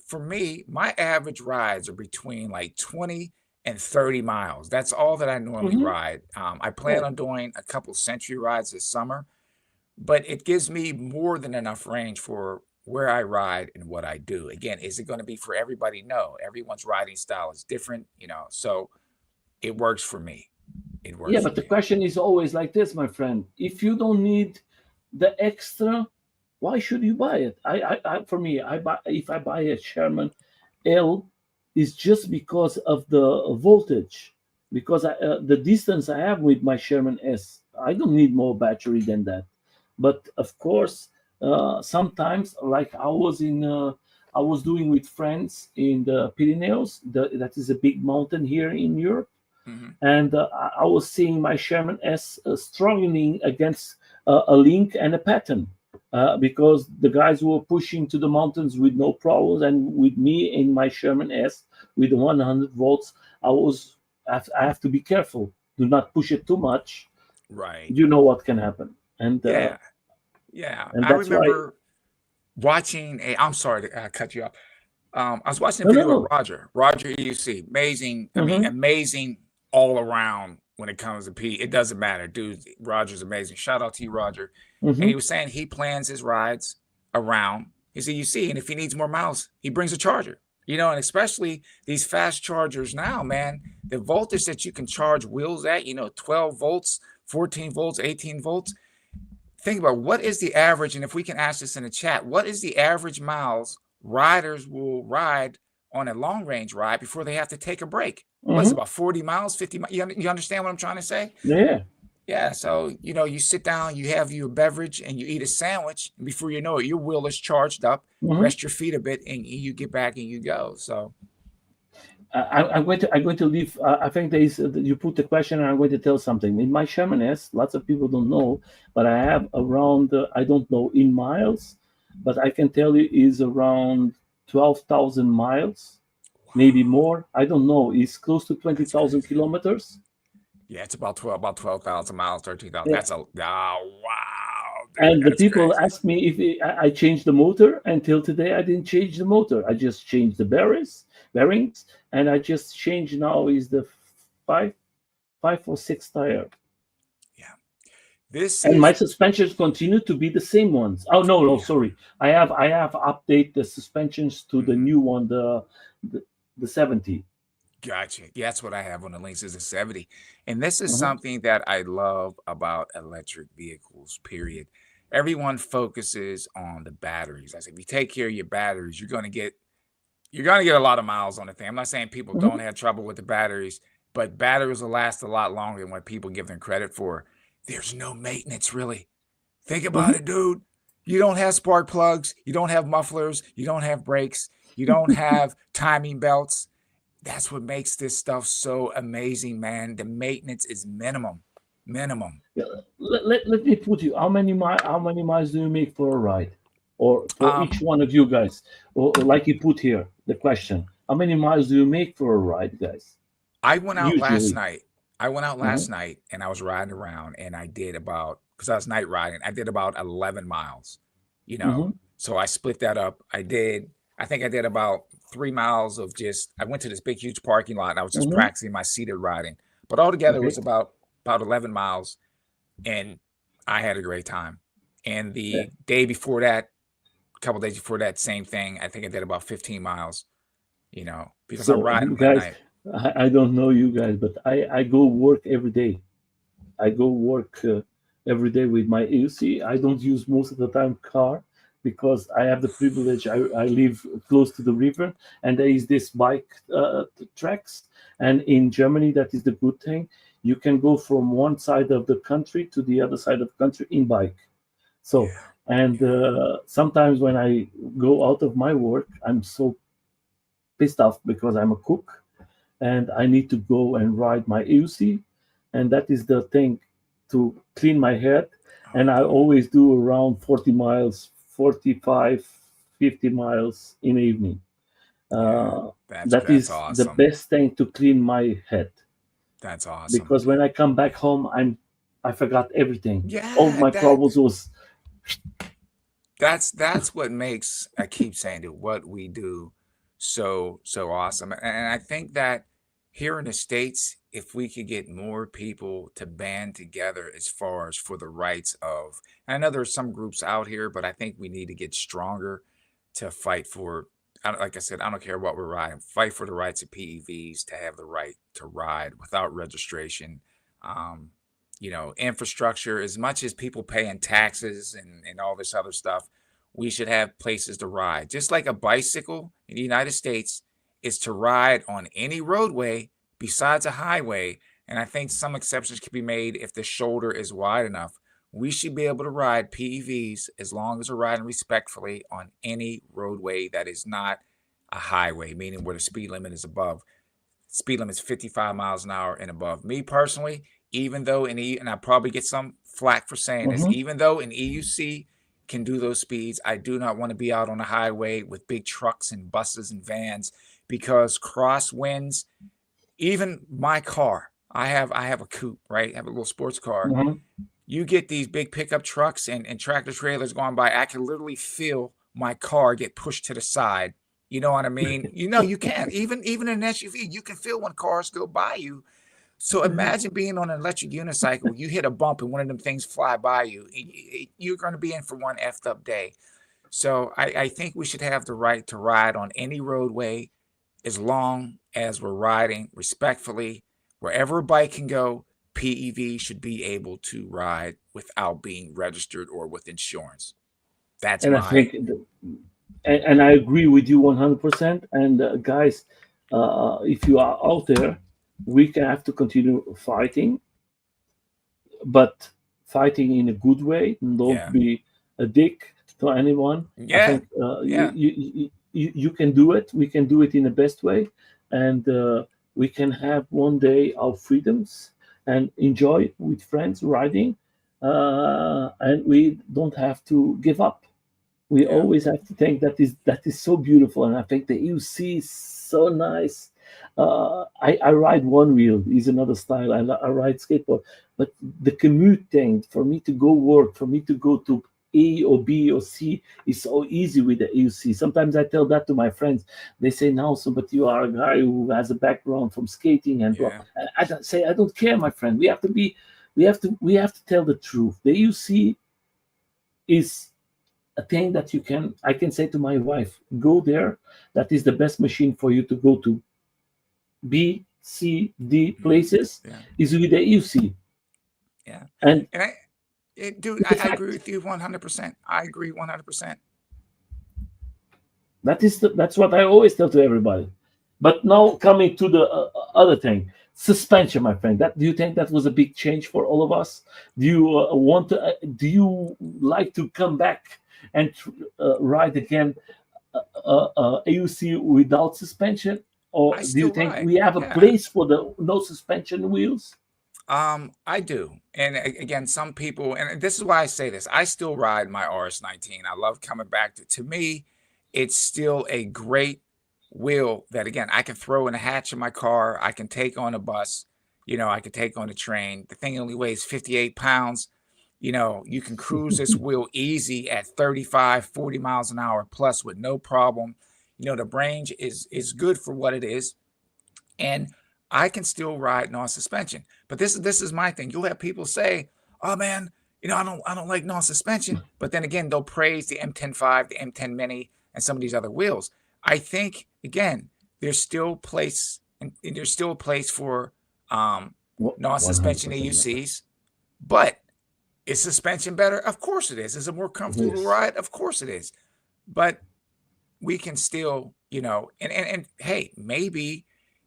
Speaker 2: for me, my average rides are between like 20 and 30 miles. That's all that I normally
Speaker 1: Hmm.
Speaker 2: ride. I plan
Speaker 1: Yeah.
Speaker 2: on doing a couple century rides this summer, but it gives me more than enough range for where I ride and what I do. Again, is it going to be for everybody? No, everyone's riding style is different. So it works for me. It
Speaker 1: Yeah,
Speaker 2: works for
Speaker 1: but the
Speaker 2: me.
Speaker 1: question is always like this, my friend. If you don't need the extra, why should you buy it? For me, I buy if I buy a Sherman L, is just because of the voltage, because the distance I have with my Sherman S. I don't need more battery than that. But of course, sometimes, like I was doing with friends in the Pyrenees. That is a big mountain here in Europe,
Speaker 2: Hmm.
Speaker 1: and I was seeing my Sherman S struggling against a link and a pattern because the guys were pushing to the mountains with no problems, and with me in my Sherman S with 100 volts, I have to be careful. Do not push it too much.
Speaker 2: Right.
Speaker 1: You know what can happen,
Speaker 2: Yeah. Yeah.
Speaker 1: and
Speaker 2: I
Speaker 1: that's why.
Speaker 2: remember watching a I'm sorry to cut you off. I was watching a
Speaker 1: No, no,
Speaker 2: video of
Speaker 1: no.
Speaker 2: Roger EUC. Amazing. I mean,
Speaker 1: Hmm.
Speaker 2: amazing all around when it comes to P. It doesn't matter, dude. Roger's amazing. Shout out to you, Roger. And
Speaker 1: Hmm.
Speaker 2: he was saying he plans his rides around his EUC, and if he needs more miles, he brings a charger. And especially these fast chargers now, man. The voltage that you can charge wheels at, 12 volts, 14 volts, 18 volts. Think about what is the average, and if we can ask this in the chat, what is the average miles riders will ride on a long range ride before they have to take a break? What is it,
Speaker 1: Hmm.
Speaker 2: about 40 miles, 50 miles? You understand what I'm trying to say?
Speaker 1: Yeah.
Speaker 2: Yeah. So, you sit down, you have your beverage, and you eat a sandwich. And before you know it, your wheel is charged up,
Speaker 1: Hmm.
Speaker 2: rest your feet a bit, and you get back and you go. So,
Speaker 1: I'm going to leave. I think there is. You put the question, and I'm going to tell something. In my Sherman S, lots of people don't know, but I have around. I don't know in miles, but I can tell you is around 12,000 miles, maybe
Speaker 2: wow,
Speaker 1: more. I don't know. It's close to twenty
Speaker 2: that's
Speaker 1: thousand
Speaker 2: crazy.
Speaker 1: kilometers.
Speaker 2: Yeah, it's about 12,000 miles, 13,000.
Speaker 1: Yeah.
Speaker 2: Wow, dude,
Speaker 1: And the
Speaker 2: that's
Speaker 1: people
Speaker 2: crazy.
Speaker 1: ask me if I changed the motor. Until today, I didn't change the motor. I just changed the bearings, and I just changed now is the five, 5 or 6 tire.
Speaker 2: Yeah. This
Speaker 1: And my
Speaker 2: is
Speaker 1: suspensions continue to be the same ones. Oh no, no,
Speaker 2: Yeah.
Speaker 1: sorry. I have update the suspensions to the
Speaker 2: Mhm.
Speaker 1: new one, the 70.
Speaker 2: Gotcha. Yeah, that's what I have on the Lynx is a 70. And this is
Speaker 1: Mhm,
Speaker 2: something that I love about electric vehicles, period. Everyone focuses on the batteries. I said, if you take care of your batteries, you're gonna get a lot of miles on the thing. I'm not saying people don't
Speaker 1: mhm,
Speaker 2: have trouble with the batteries, but batteries will last a lot longer than what people give them credit for. There's no maintenance really. Think about
Speaker 1: mhm.
Speaker 2: it, dude. You don't have spark plugs, you don't have mufflers, you don't have brakes, you don't have timing belts. That's what makes this stuff so amazing, man. The maintenance is minimum. Minimum.
Speaker 1: Yeah, let me put you. How many miles do you make for a ride, or for
Speaker 2: Um,
Speaker 1: each one of you guys? Or like you put here the question: how many miles do you make for a ride, guys?
Speaker 2: I went out last
Speaker 1: Usually.
Speaker 2: night. I went out
Speaker 1: Hmm.
Speaker 2: last night and I was riding around and I did about, because I was night riding, I did about 11 miles, you know.
Speaker 1: Hmm.
Speaker 2: So I split that up. I think I did about 3 miles of just, I went to this big, huge parking lot and I was just
Speaker 1: Hmm.
Speaker 2: practicing my seated riding. But altogether, it
Speaker 1: Okay.
Speaker 2: was about 11 miles and I had a great time. And
Speaker 1: Yeah.
Speaker 2: the day before that, a couple days before that, same thing. I think I did about 15 miles, because I
Speaker 1: So,
Speaker 2: ride them at
Speaker 1: guys,
Speaker 2: night.
Speaker 1: I don't know you guys, but I go work every day. I go work every day with my AUC. I don't use most of the time car because I have the privilege. I live close to the river, and there is this bike tracks. And in Germany, that is the good thing. You can go from one side of the country to the other side of the country in bike. So,
Speaker 2: Yeah.
Speaker 1: and
Speaker 2: Yeah.
Speaker 1: sometimes when I go out of my work, I'm so pissed off because I'm a cook and I need to go and ride my AUC, and that is the thing to clean my head. And I
Speaker 2: Okay.
Speaker 1: always do around 40 miles, 45, 50 miles in the evening.
Speaker 2: Yeah.
Speaker 1: Uh,
Speaker 2: That's
Speaker 1: that
Speaker 2: that's
Speaker 1: is the
Speaker 2: awesome.
Speaker 1: best thing to clean my head
Speaker 2: That's awesome.
Speaker 1: because when I come back home, I forgot everything. All
Speaker 2: Yeah,
Speaker 1: my
Speaker 2: that
Speaker 1: problems was.
Speaker 2: that's what makes, I keep saying it, what we do so awesome. And I think that here in the States, if we could get more people to band together as far as for the rights of, and I know there's some groups out here, but I think we need to get stronger to fight for, like I said, I don't care what we're riding, fight for the rights of PEVs to have the right to ride without registration. Um, infrastructure, as much as people paying taxes and all this other stuff, we should have places to ride. Just like a bicycle in the United States is to ride on any roadway besides a highway. And I think some exceptions can be made if the shoulder is wide enough. We should be able to ride PEVs as long as we're riding respectfully on any roadway that is not a highway, meaning where the speed limit is above. Speed limit is 55 miles an hour and above. Me personally, even though and I probably get some flack for saying this,
Speaker 1: Mhm,
Speaker 2: even though an EUC can do those speeds, I do not want to be out on the highway with big trucks and buses and vans because crosswinds, even my car, I have a coupe, right? I have a little sports car.
Speaker 1: mhm.
Speaker 2: You get these big pickup trucks and tractor trailers going by, I can literally feel my car get pushed to the side. You know what I mean? You can. Even in an SUV, you can feel when cars go by you. So imagine being on an electric unicycle, you hit a bump and one of them things fly by you. You're going to be in for one effed up day. So I think we should have the right to ride on any roadway as long as we're riding respectfully. Wherever a bike can go, PEV should be able to ride without being registered or with insurance. That's
Speaker 1: And I
Speaker 2: my,
Speaker 1: think, and I agree with you 100%. And guys, if you are out there, we can have to continue fighting, but fighting in a good way. Don't
Speaker 2: yeah.
Speaker 1: be a dick to anyone. I
Speaker 2: Yeah.
Speaker 1: think
Speaker 2: Yeah.
Speaker 1: you can do it. We can do it in the best way, and we can have one day our freedoms and enjoy with friends riding, and we don't have to give up. We
Speaker 2: Yeah.
Speaker 1: always have to think that is so beautiful, and I think the UC is so nice. I ride one wheel is another style. I ride skateboard, but the commute thing for me to go work, for me to go to A or B or C is so easy with the UC. Sometimes I tell that to my friends. They say, "No, so but you are a guy who has a background from skating and blah."
Speaker 2: Yeah.
Speaker 1: Say, "I don't care, my friend. We have to tell the truth. The UC is a thing that I can say to my wife, go there. That is the best machine for you to go to. B, C, D
Speaker 2: Mhm.
Speaker 1: places
Speaker 2: Yeah.
Speaker 1: is with the AUC,
Speaker 2: Yeah.
Speaker 1: and
Speaker 2: And dude,
Speaker 1: it's a
Speaker 2: I agree
Speaker 1: fact.
Speaker 2: with you 100%. I agree 100%.
Speaker 1: That's what I always tell to everybody. But now coming to the other thing, suspension, my friend. That do you think that was a big change for all of us? Do you want to? Do you like to come back and ride again AUC without suspension, or
Speaker 2: I
Speaker 1: do you
Speaker 2: still
Speaker 1: think
Speaker 2: ride.
Speaker 1: we have a
Speaker 2: Yeah.
Speaker 1: place for the no suspension wheels?
Speaker 2: I do. And again, some people, and this is why I say this, I still ride my RS-19. I love coming back to me, it's still a great wheel that again, I can throw in a hatch in my car, I can take on a bus, I can take on a train. The thing only weighs 58 pounds. You can cruise this wheel easy at 35, 40 miles an hour plus with no problem. The range is good for what it is, and I can still ride non-suspension. But this is my thing. You'll have people say, "Oh man, I don't like non-suspension," but then again, they'll praise the M105, the M10 Mini, and some of these other wheels. I think again, there's still a place for
Speaker 1: One hundred
Speaker 2: non-suspension
Speaker 1: percent, my friend.
Speaker 2: AUCs, but is suspension better? Of course it is. Is it more comfortable to
Speaker 1: Yes.
Speaker 2: ride? Of course it is. But we can still, and hey, maybe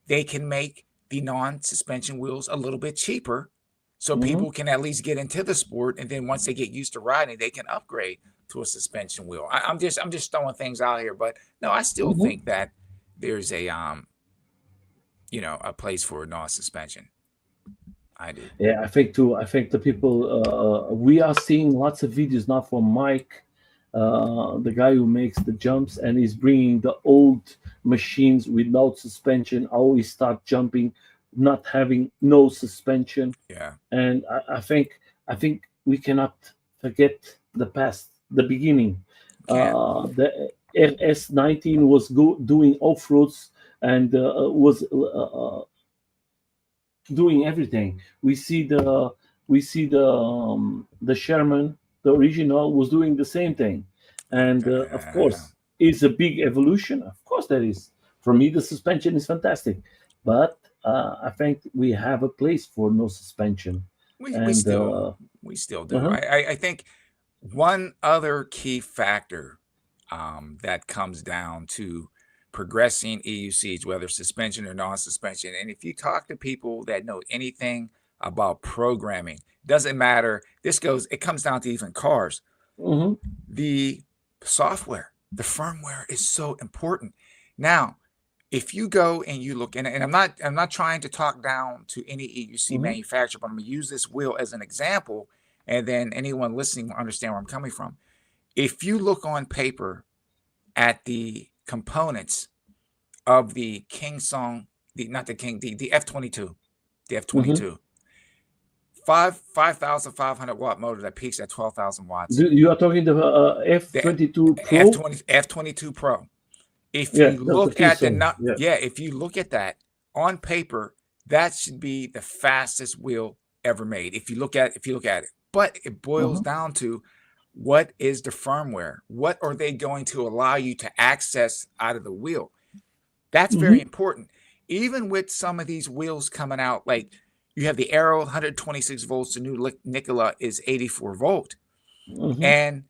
Speaker 2: they can make the non-suspension wheels a little bit cheaper so
Speaker 1: Hmm.
Speaker 2: people can at least get into the sport, and then once they get used to riding, they can upgrade to a suspension wheel. I'm just throwing things out here, but no, I still
Speaker 1: Hmm.
Speaker 2: think that there's a place for non-suspension. I do.
Speaker 1: Yeah, I think too. I think the people we are seeing lots of videos now from Mike, the guy who makes the jumps, and he's bringing the old machines without suspension. Always start jumping, not having no suspension,
Speaker 2: Yeah.
Speaker 1: and I think we cannot forget the past, the beginning.
Speaker 2: Can't.
Speaker 1: The RS-19 was doing off roads and was doing everything. We see the Sherman, the original, was doing the same thing, and of
Speaker 2: Yeah.
Speaker 1: course, is a big evolution. Of course, there is. For me, the suspension is fantastic, but I think we have a place for no suspension,
Speaker 2: We we
Speaker 1: and
Speaker 2: still we still do.
Speaker 1: uh-huh.
Speaker 2: I think one other key factor that comes down to progressing EUCs, whether suspension or non-suspension, and if you talk to people that know anything about programming, doesn't matter. It comes down to even cars.
Speaker 1: Hmm.
Speaker 2: The software, the firmware is so important. Now, if you go and you look, and I'm not trying to talk down to any EUC
Speaker 1: Hmm.
Speaker 2: manufacturer, but I'm gonna use this wheel as an example, and then anyone listening will understand where I'm coming from. If you look on paper at the components of the King Song, the not the King, the F22, the
Speaker 1: Hmm.
Speaker 2: F22, 5,500 watt motor that peaks at 12,000 watts.
Speaker 1: You are talking the
Speaker 2: The
Speaker 1: F-22 Pro?
Speaker 2: F22 Pro. If
Speaker 1: Yeah,
Speaker 2: you
Speaker 1: the
Speaker 2: look
Speaker 1: King
Speaker 2: at the
Speaker 1: Song.
Speaker 2: not,
Speaker 1: Yeah.
Speaker 2: yeah, if you look at that on paper, that should be the fastest wheel ever made. If you look at it, but it boils
Speaker 1: Hmm.
Speaker 2: down to what is the firmware? What are they going to allow you to access out of the wheel? That's
Speaker 1: Hmm.
Speaker 2: very important. Even with some of these wheels coming out, like you have the Arrow 126 volts, the new Nikola is 84 volt,
Speaker 1: Hmm.
Speaker 2: and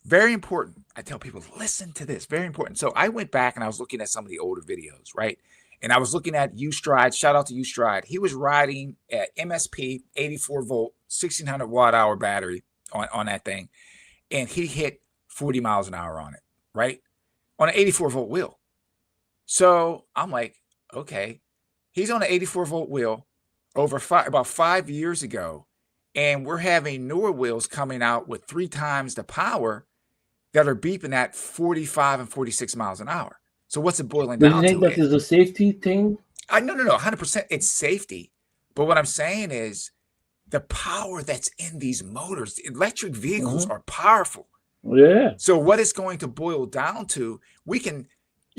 Speaker 2: very important. I tell people, listen to this. Very important. So I went back and I was looking at some of the older videos, right? And I was looking at U Stride. Shout out to U Stride. He was riding at MSP 84 volt, 1600 watt hour battery on that thing. And he hit 40 miles an hour on it, right? On an 84 volt wheel. So I'm like, okay, he's on an 84 volt wheel about 5 years ago. And we're having newer wheels coming out with 3 times the power that are beeping at 45 and 46 miles an hour. So what's it boiling
Speaker 1: Do you
Speaker 2: down
Speaker 1: think
Speaker 2: to?
Speaker 1: that is a safety thing?
Speaker 2: No, 100%. It's safety. But what I'm saying is the power that's in these motors, electric vehicles
Speaker 1: Hmm.
Speaker 2: are powerful.
Speaker 1: Yeah.
Speaker 2: So what it's going to boil down to, you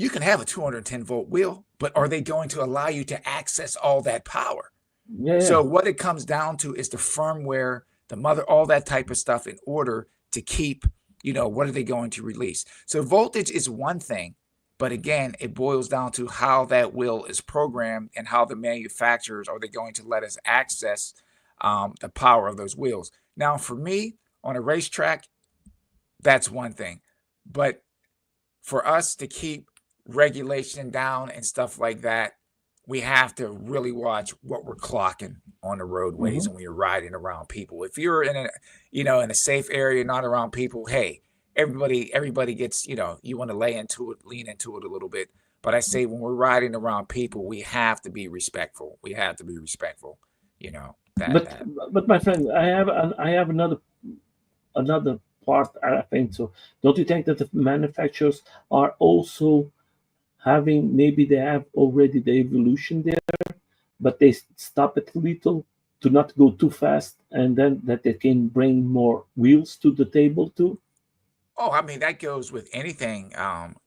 Speaker 2: can have a 210 volt wheel, but are they going to allow you to access all that power?
Speaker 1: Yeah. Yeah.
Speaker 2: So what it comes down to is the firmware, the mother, all that type of stuff in order to keep, what are they going to release? So voltage is one thing, But again, it boils down to how that will is programmed and how the manufacturers are they going to let us access the power of those wheels. Now, for me on a racetrack, that's one thing. But for us to keep regulation down and stuff like that, we have to really watch what we're clocking on the roadways
Speaker 1: Hmm.
Speaker 2: and when you're riding around people. If you're in a, in a safe area, not around people, hey, everybody gets, you want to lean into it a little bit. But I say when we're riding around people, we have to be respectful. We have to be respectful. You know that
Speaker 1: But
Speaker 2: that.
Speaker 1: but my friend, I have another part. I think so. Don't you think that the manufacturers are also having, maybe they have already the evolution there, but they stop it a little to not go too fast, and then that they can bring more wheels to the table too.
Speaker 2: Oh, I mean, that goes with anything,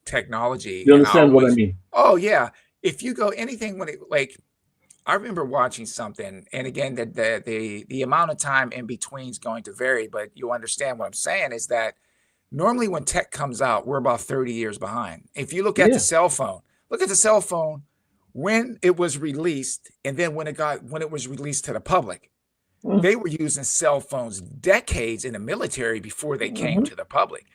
Speaker 2: technology,
Speaker 1: You
Speaker 2: and I
Speaker 1: understand what I
Speaker 2: always
Speaker 1: mean?
Speaker 2: oh, yeah. If you go anything when it like, I remember watching something, and again, the amount of time in between is going to vary, but you'll understand what I'm saying is that normally when tech comes out, we're about 30 years behind. If you look at the
Speaker 1: Yeah.
Speaker 2: cell phone, look at the cell phone when it was released, and then when it was released to the public.
Speaker 1: Mm-hmm.
Speaker 2: They were using cell phones decades in the military before they came
Speaker 1: Mm-hmm.
Speaker 2: to the public.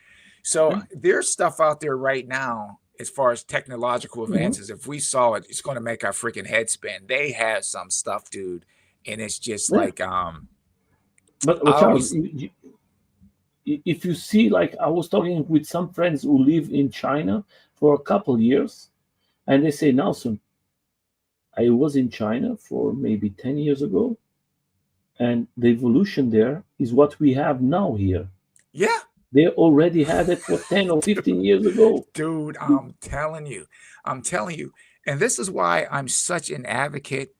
Speaker 2: So there's stuff out there right now as far as technological
Speaker 1: Mm-hmm.
Speaker 2: advances. If we saw it, it's going to make our freaking head spin. They have some stuff, dude, and it's just
Speaker 1: Yeah.
Speaker 2: like
Speaker 1: But
Speaker 2: I
Speaker 1: Charles,
Speaker 2: always
Speaker 1: if you see, like, I was talking with some friends who live in China for a couple years, and they say, Nelson, I was in China for maybe 10 years ago, and the evolution there is what we have now here.
Speaker 2: yeah,
Speaker 1: They already had it for 10 or 15 years ago.
Speaker 2: dude, I'm telling you, and this is why I'm such an advocate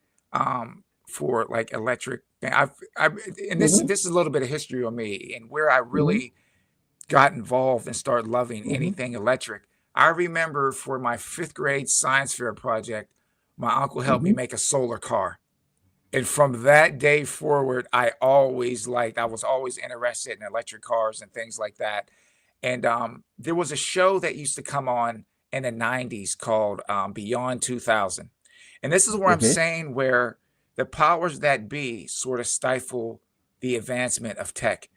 Speaker 2: for like electric. I've and this
Speaker 1: Hmm.
Speaker 2: this is a little bit of history on me and where I
Speaker 1: Hmm.
Speaker 2: really got involved and started loving
Speaker 1: Hmm.
Speaker 2: anything electric. I remember for my fifth grade science fair project, my uncle helped me
Speaker 1: Hmm.
Speaker 2: make a solar car. And from that day forward, I was always interested in electric cars and things like that. And there was a show that used to come on in the 90s called Beyond 2000. And this is where I'm
Speaker 1: Okay.
Speaker 2: saying where the powers that be sort of stifle the advancement of tech,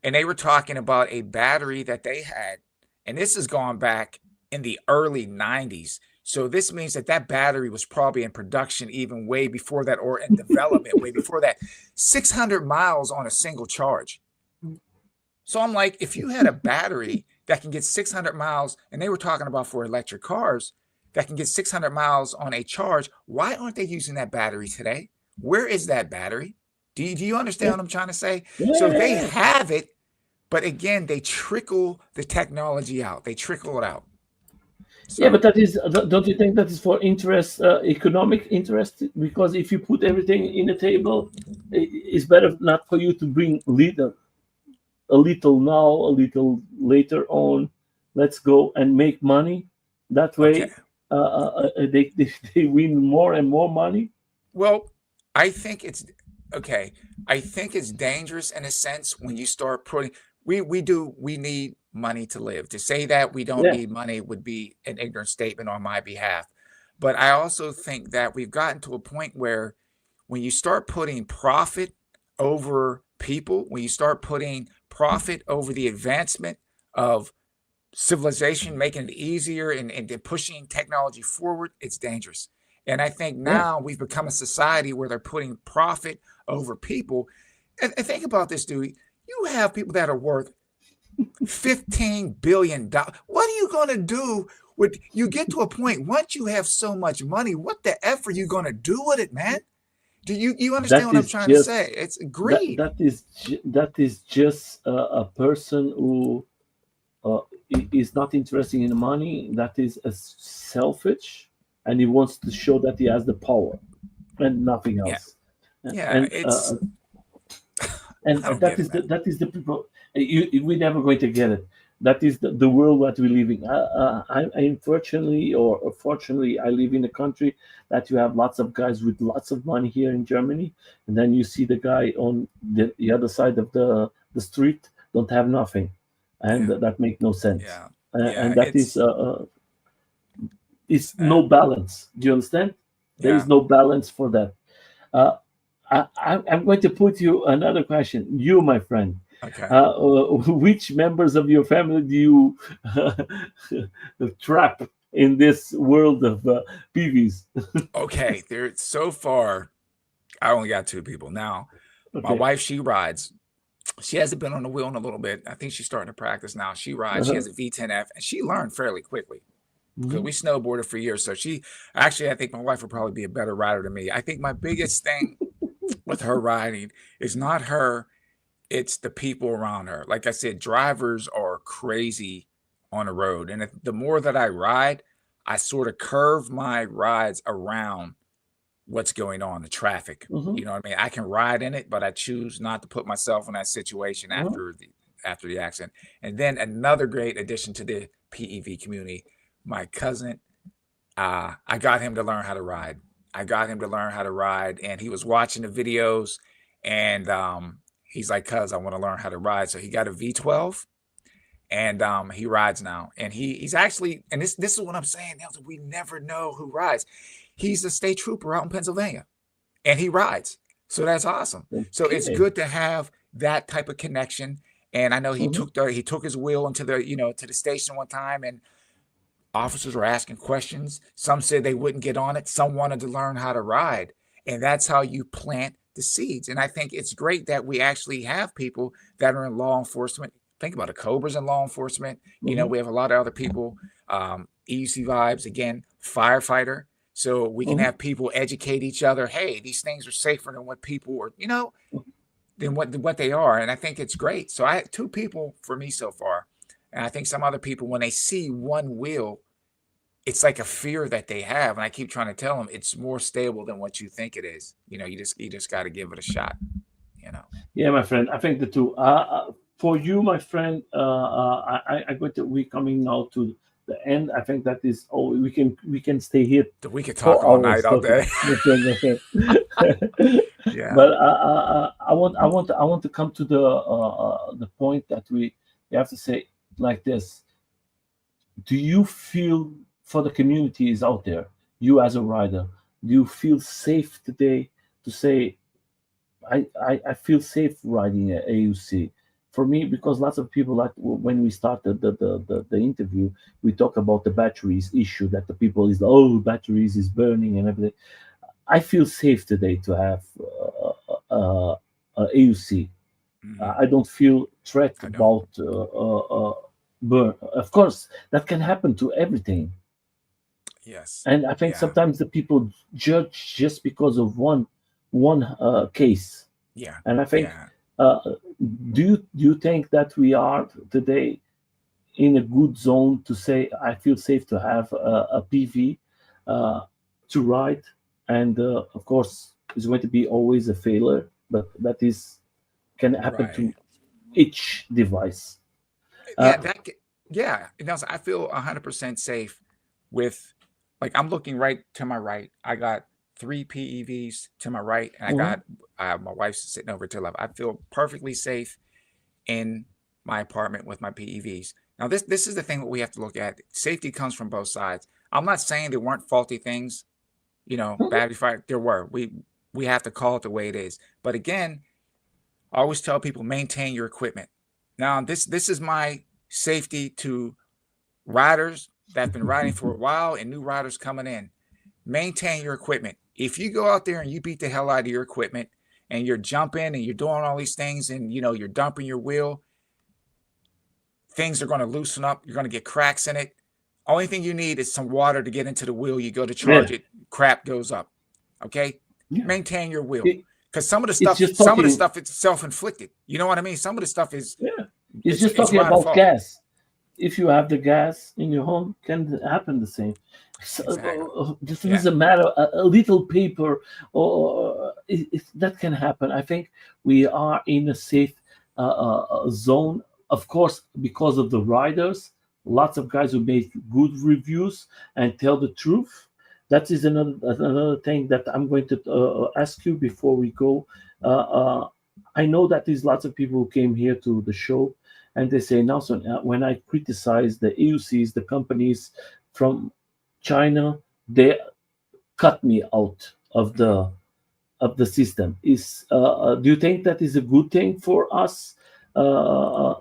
Speaker 2: and they were talking about a battery that they had, and this has gone back in the early 90s. So this means that that battery was probably in production even way before that, or in development way before that. 600 miles on a single charge. So I'm like, if you had a battery that can get 600 miles, and they were talking about for electric cars that can get 600 miles on a charge, why aren't they using that battery today? Where is that battery? Do you understand
Speaker 1: Yeah.
Speaker 2: what I'm trying to say?
Speaker 1: Yeah.
Speaker 2: So
Speaker 1: Yeah.
Speaker 2: they
Speaker 1: Yeah.
Speaker 2: have it, but again, they trickle the technology out. They trickle it out.
Speaker 1: Yeah, but
Speaker 2: So
Speaker 1: that is, don't you think that is for interest, economic interest? Because if you put everything in the table, it's better not for you to bring a little now, a little later on. Let's go and make money. That
Speaker 2: okay.
Speaker 1: way, they win more and more money.
Speaker 2: Well, I think it's okay. I think it's dangerous in a sense when you start putting we need money to live. To say that we don't
Speaker 1: Yeah.
Speaker 2: need money would be an ignorant statement on my behalf. But I also think that we've gotten to a point where when you start putting profit over people, when you start putting profit over the advancement of civilization, making it easier and pushing technology forward, it's dangerous. And I think
Speaker 1: Yeah.
Speaker 2: now we've become a society where they're putting profit over people. And think about this, dude. You have people that are worth $15 billion. What are you going to do with you get to a point once you have so much money? What the F are you going to do with it, man? Do you understand
Speaker 1: That
Speaker 2: what I'm
Speaker 1: is
Speaker 2: trying to
Speaker 1: just
Speaker 2: say? It's greed.
Speaker 1: that is just a person who uh, is not interested in money. That is a selfish, and he wants to show that he has the power and nothing
Speaker 2: Yeah.
Speaker 1: else.
Speaker 2: Yeah.
Speaker 1: And
Speaker 2: It's I don't
Speaker 1: that
Speaker 2: get it,
Speaker 1: is
Speaker 2: man.
Speaker 1: that is the people. We're never going to get it. That is the world that we live in. Unfortunately or fortunately, I live in a country that you have lots of guys with lots of money here in Germany, and then you see the guy on the other side of the street don't have nothing, and
Speaker 2: Yeah.
Speaker 1: that make no sense.
Speaker 2: Yeah.
Speaker 1: And
Speaker 2: Yeah.
Speaker 1: that is
Speaker 2: It's
Speaker 1: It's
Speaker 2: Uh,
Speaker 1: no balance. Do you understand? There
Speaker 2: yeah.
Speaker 1: is no balance for that. Uh, I'm going to put you another question. You, my friend,
Speaker 2: Okay.
Speaker 1: which members of your family do you trap in this world of PVs?
Speaker 2: Okay. There. So far, I only got two people now. My
Speaker 1: Okay.
Speaker 2: wife, she rides. She hasn't been on the wheel in a little bit. I think she's starting to practice now. She rides. She
Speaker 1: Uh-huh.
Speaker 2: has a V10F, and she learned fairly quickly because
Speaker 1: Hmm.
Speaker 2: we snowboarded for years. So she actually, I think my wife would probably be a better rider than me. I think my biggest thing with her riding is not her, it's the people around her. Like I said, drivers are crazy on the road. And the more that I ride, I sort of curve my rides around what's going on, the traffic.
Speaker 1: Hmm.
Speaker 2: You know what I mean? I can ride in it, but I choose not to put myself in that situation
Speaker 1: Hmm.
Speaker 2: after the accident. And then another great addition to the PEV community, my cousin, I got him to learn how to ride. I got him to learn how to ride, and he was watching the videos, and he's like, "Cuz, I want to learn how to ride." So he got a V12, and he rides now. And he's actually, and this is what I'm saying, Nelson. We never know who rides. He's a state trooper out in Pennsylvania, and he rides. So that's awesome. So it's
Speaker 1: Okay.
Speaker 2: good to have that type of connection. And I know
Speaker 1: Hmm.
Speaker 2: he took his wheel into the to the station one time, and officers were asking questions. Some said they wouldn't get on it. Some wanted to learn how to ride. And that's how you plant the seeds. And I think it's great that we actually have people that are in law enforcement. Think about it, Cobra's in law enforcement.
Speaker 1: Hmm.
Speaker 2: We have a lot of other people. EUC Vibes, again, firefighter. So we can
Speaker 1: Hmm.
Speaker 2: have people educate each other. Hey, these things are safer than what people are, than what they are. And I think it's great. So I had two people for me so far. And I think some other people, when they see one wheel, it's like a fear that they have, and I keep trying to tell them it's more stable than what you think it is. You just got to give it a shot. You know.
Speaker 1: Yeah, my friend. I think the two. For you, my friend, I going to we coming now to the end. I think that is all. We can stay here
Speaker 2: We could talk
Speaker 1: for
Speaker 2: all night,
Speaker 1: hours
Speaker 2: all
Speaker 1: talking.
Speaker 2: day.
Speaker 1: My friend, my friend.
Speaker 2: Yeah.
Speaker 1: But I want to come to the point that we have to say like this. Do you feel for the communities out there, you as a rider, do you feel safe today to say I feel safe riding at AUC. For me, because lots of people, like when we started the interview, we talk about the batteries issue, that the people is, oh, batteries is burning and everything. I feel safe today to have AUC.
Speaker 2: Hmm.
Speaker 1: I don't feel threat
Speaker 2: I know.
Speaker 1: about burn. Of course, that can happen to everything.
Speaker 2: Yes.
Speaker 1: And I think
Speaker 2: Yeah.
Speaker 1: sometimes the people judge just because of one case.
Speaker 2: Yeah.
Speaker 1: And I think,
Speaker 2: Yeah.
Speaker 1: uh, do you think that we are today in a good zone to say I feel safe to have a PV uh, to ride, and of course it's going to be always a failure, but that is can happen to
Speaker 2: Right.
Speaker 1: each device.
Speaker 2: Yeah.
Speaker 1: Uh,
Speaker 2: Yeah. I feel 100% safe with, like, I'm looking right to my right. I got three PEVs to my right, and I
Speaker 1: mhm,
Speaker 2: got my wife's sitting over to the left. I feel perfectly safe in my apartment with my PEVs. Now, this is the thing that we have to look at. Safety comes from both sides. I'm not saying there weren't faulty things,
Speaker 1: mhm,
Speaker 2: battery fire. There were. We have to call it the way it is. But again, I always tell people maintain your equipment. Now, this is my safety to riders that have been riding for a while and new riders coming in. Maintain your equipment. If you go out there and you beat the hell out of your equipment and you're jumping and you're doing all these things and you're dumping your wheel, things are going to loosen up. You're going to get cracks in it. Only thing you need is some water to get into the wheel. You go to
Speaker 1: yeah,
Speaker 2: charge it, crap goes up. Okay,
Speaker 1: yeah.
Speaker 2: maintain your wheel
Speaker 1: It,
Speaker 2: because
Speaker 1: it's just
Speaker 2: some of the
Speaker 1: talking.
Speaker 2: stuff is self-inflicted. You know what I mean? Some of the stuff is
Speaker 1: Yeah, it's just
Speaker 2: it's
Speaker 1: talking
Speaker 2: rider
Speaker 1: about
Speaker 2: fault.
Speaker 1: gas. If you have the gas in your home, can happen the same. So,
Speaker 2: Exactly.
Speaker 1: this
Speaker 2: Yeah.
Speaker 1: doesn't matter. A little paper, or that can happen. I think we are in a safe zone. Of course, because of the riders, lots of guys who make good reviews and tell the truth. That is another thing that I'm going to ask you before we go. I know that there's lots of people who came here to the show and they say, Nelson, when I criticize the AUCs, the companies from China, they cut me out of the system. Is Do you think that is a good thing for us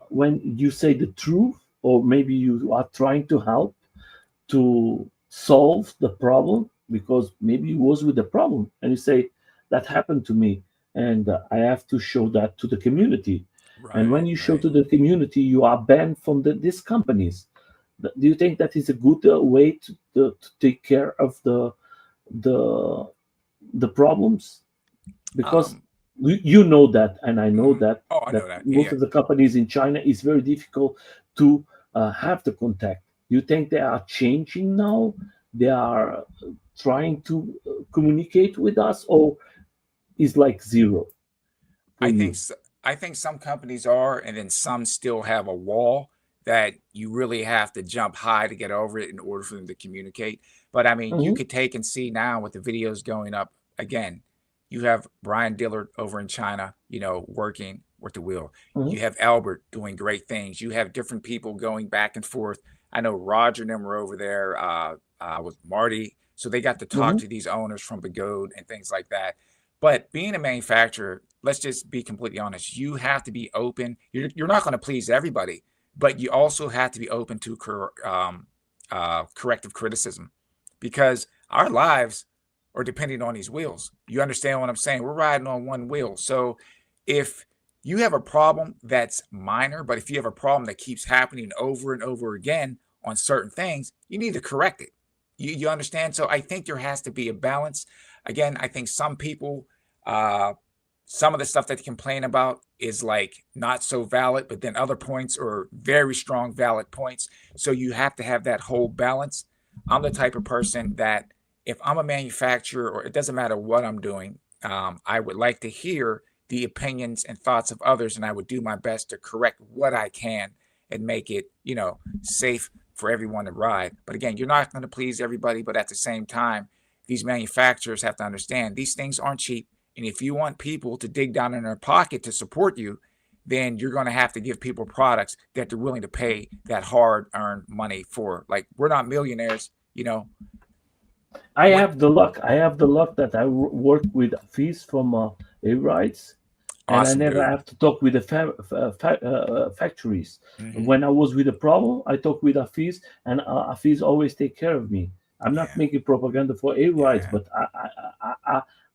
Speaker 1: when you say the truth, or maybe you are trying to help to solve the problem, because maybe you was with the problem and you say that happened to me, and I have to show that to the community. And when
Speaker 2: Right,
Speaker 1: you show
Speaker 2: right.
Speaker 1: to the community, you are banned from these companies. Do you think that is a good way to take care of the the problems? Because
Speaker 2: Um,
Speaker 1: you know that, and I know
Speaker 2: mhm.
Speaker 1: that
Speaker 2: Oh, I know that. Yeah,
Speaker 1: most
Speaker 2: yeah.
Speaker 1: of the companies in China is very difficult to have the contact. You think they are changing now? They are trying to communicate with us, or is like zero for
Speaker 2: I think
Speaker 1: you?
Speaker 2: s I think some companies are, and then some still have a wall that you really have to jump high to get over it in order for them to communicate. But I mean, you
Speaker 1: Hmm.
Speaker 2: could take and see now with the videos going up again. You have Brian Dillard over in China, working with the wheel.
Speaker 1: Hmm.
Speaker 2: You have Albert doing great things. You have different people going back and forth. I know Roger and them were over there with Marty, so they got to talk
Speaker 1: Hmm.
Speaker 2: to these owners from Begode and things like that. But being a manufacturer, let's just be completely honest. You have to be open. You're not going to please everybody, but you also have to be open to corrective criticism, because our lives are depending on these wheels. You understand what I'm saying? We're riding on one wheel. So if you have a problem that's minor, but if you have a problem that keeps happening over and over again on certain things, you need to correct it. You understand? So I think there has to be a balance. Again, I think some people, uh, some of the stuff that they complain about is like not so valid, but then other points are very strong, valid points. So you have to have that whole balance. I'm the type of person that if I'm a manufacturer, or it doesn't matter what I'm doing, I would like to hear the opinions and thoughts of others, and I would do my best to correct what I can and make it, safe for everyone to ride. But again, you're not going to please everybody, but at the same time, these manufacturers have to understand these things aren't cheap. And if you want people to dig down in their pocket to support you, then you're going to have to give people products that they're willing to pay that hard earned money for. Like, we're not millionaires,
Speaker 1: I
Speaker 2: What
Speaker 1: have the luck. I have the luck that I work with fees from A rights, and I
Speaker 2: awesome,
Speaker 1: never
Speaker 2: dude.
Speaker 1: have to talk with the factories.
Speaker 2: Hmm.
Speaker 1: When I was with a problem, I talk with Hafiz, and Hafiz always take care of me. I'm not
Speaker 2: Yeah,
Speaker 1: making propaganda for A rights,
Speaker 2: yeah,
Speaker 1: but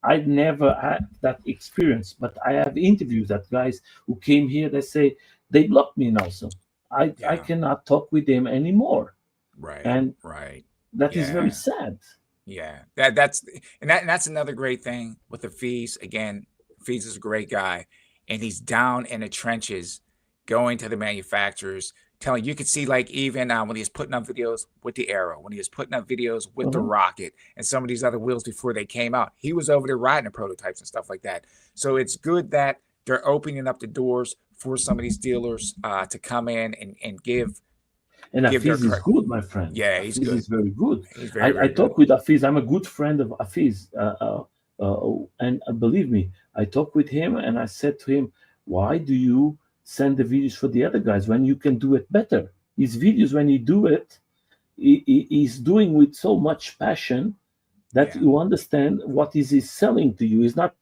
Speaker 1: I never had that experience. But I have interviews that guys who came here. They say they blocked me now, so I
Speaker 2: yeah.
Speaker 1: cannot talk with them anymore,
Speaker 2: Right,
Speaker 1: and
Speaker 2: right.
Speaker 1: that is very
Speaker 2: Yeah.
Speaker 1: sad.
Speaker 2: Yeah, that's another great thing with the Fees. Again, Fees is a great guy, and he's down in the trenches, going to the manufacturers, telling you could see like even when he was putting up videos with the Arrow, when he was putting up videos with the
Speaker 1: Mhm.
Speaker 2: Rocket, and some of these other wheels before they came out, he was over there riding the prototypes and stuff like that. So it's good that they're opening up the doors for some of these dealers to come in and
Speaker 1: And
Speaker 2: give their
Speaker 1: Afiz is
Speaker 2: correct.
Speaker 1: good, my friend.
Speaker 2: Yeah, he's
Speaker 1: Afiz
Speaker 2: good.
Speaker 1: is very good.
Speaker 2: He's very,
Speaker 1: I
Speaker 2: very good.
Speaker 1: talk with Afiz. I'm a good friend of Afiz. And believe me, I talked with him and I said to him, why do you send the videos for the other guys when you can do it better? His videos, when he do it, he's doing with so much passion that
Speaker 2: Yeah.
Speaker 1: you understand what is he selling to you. He's not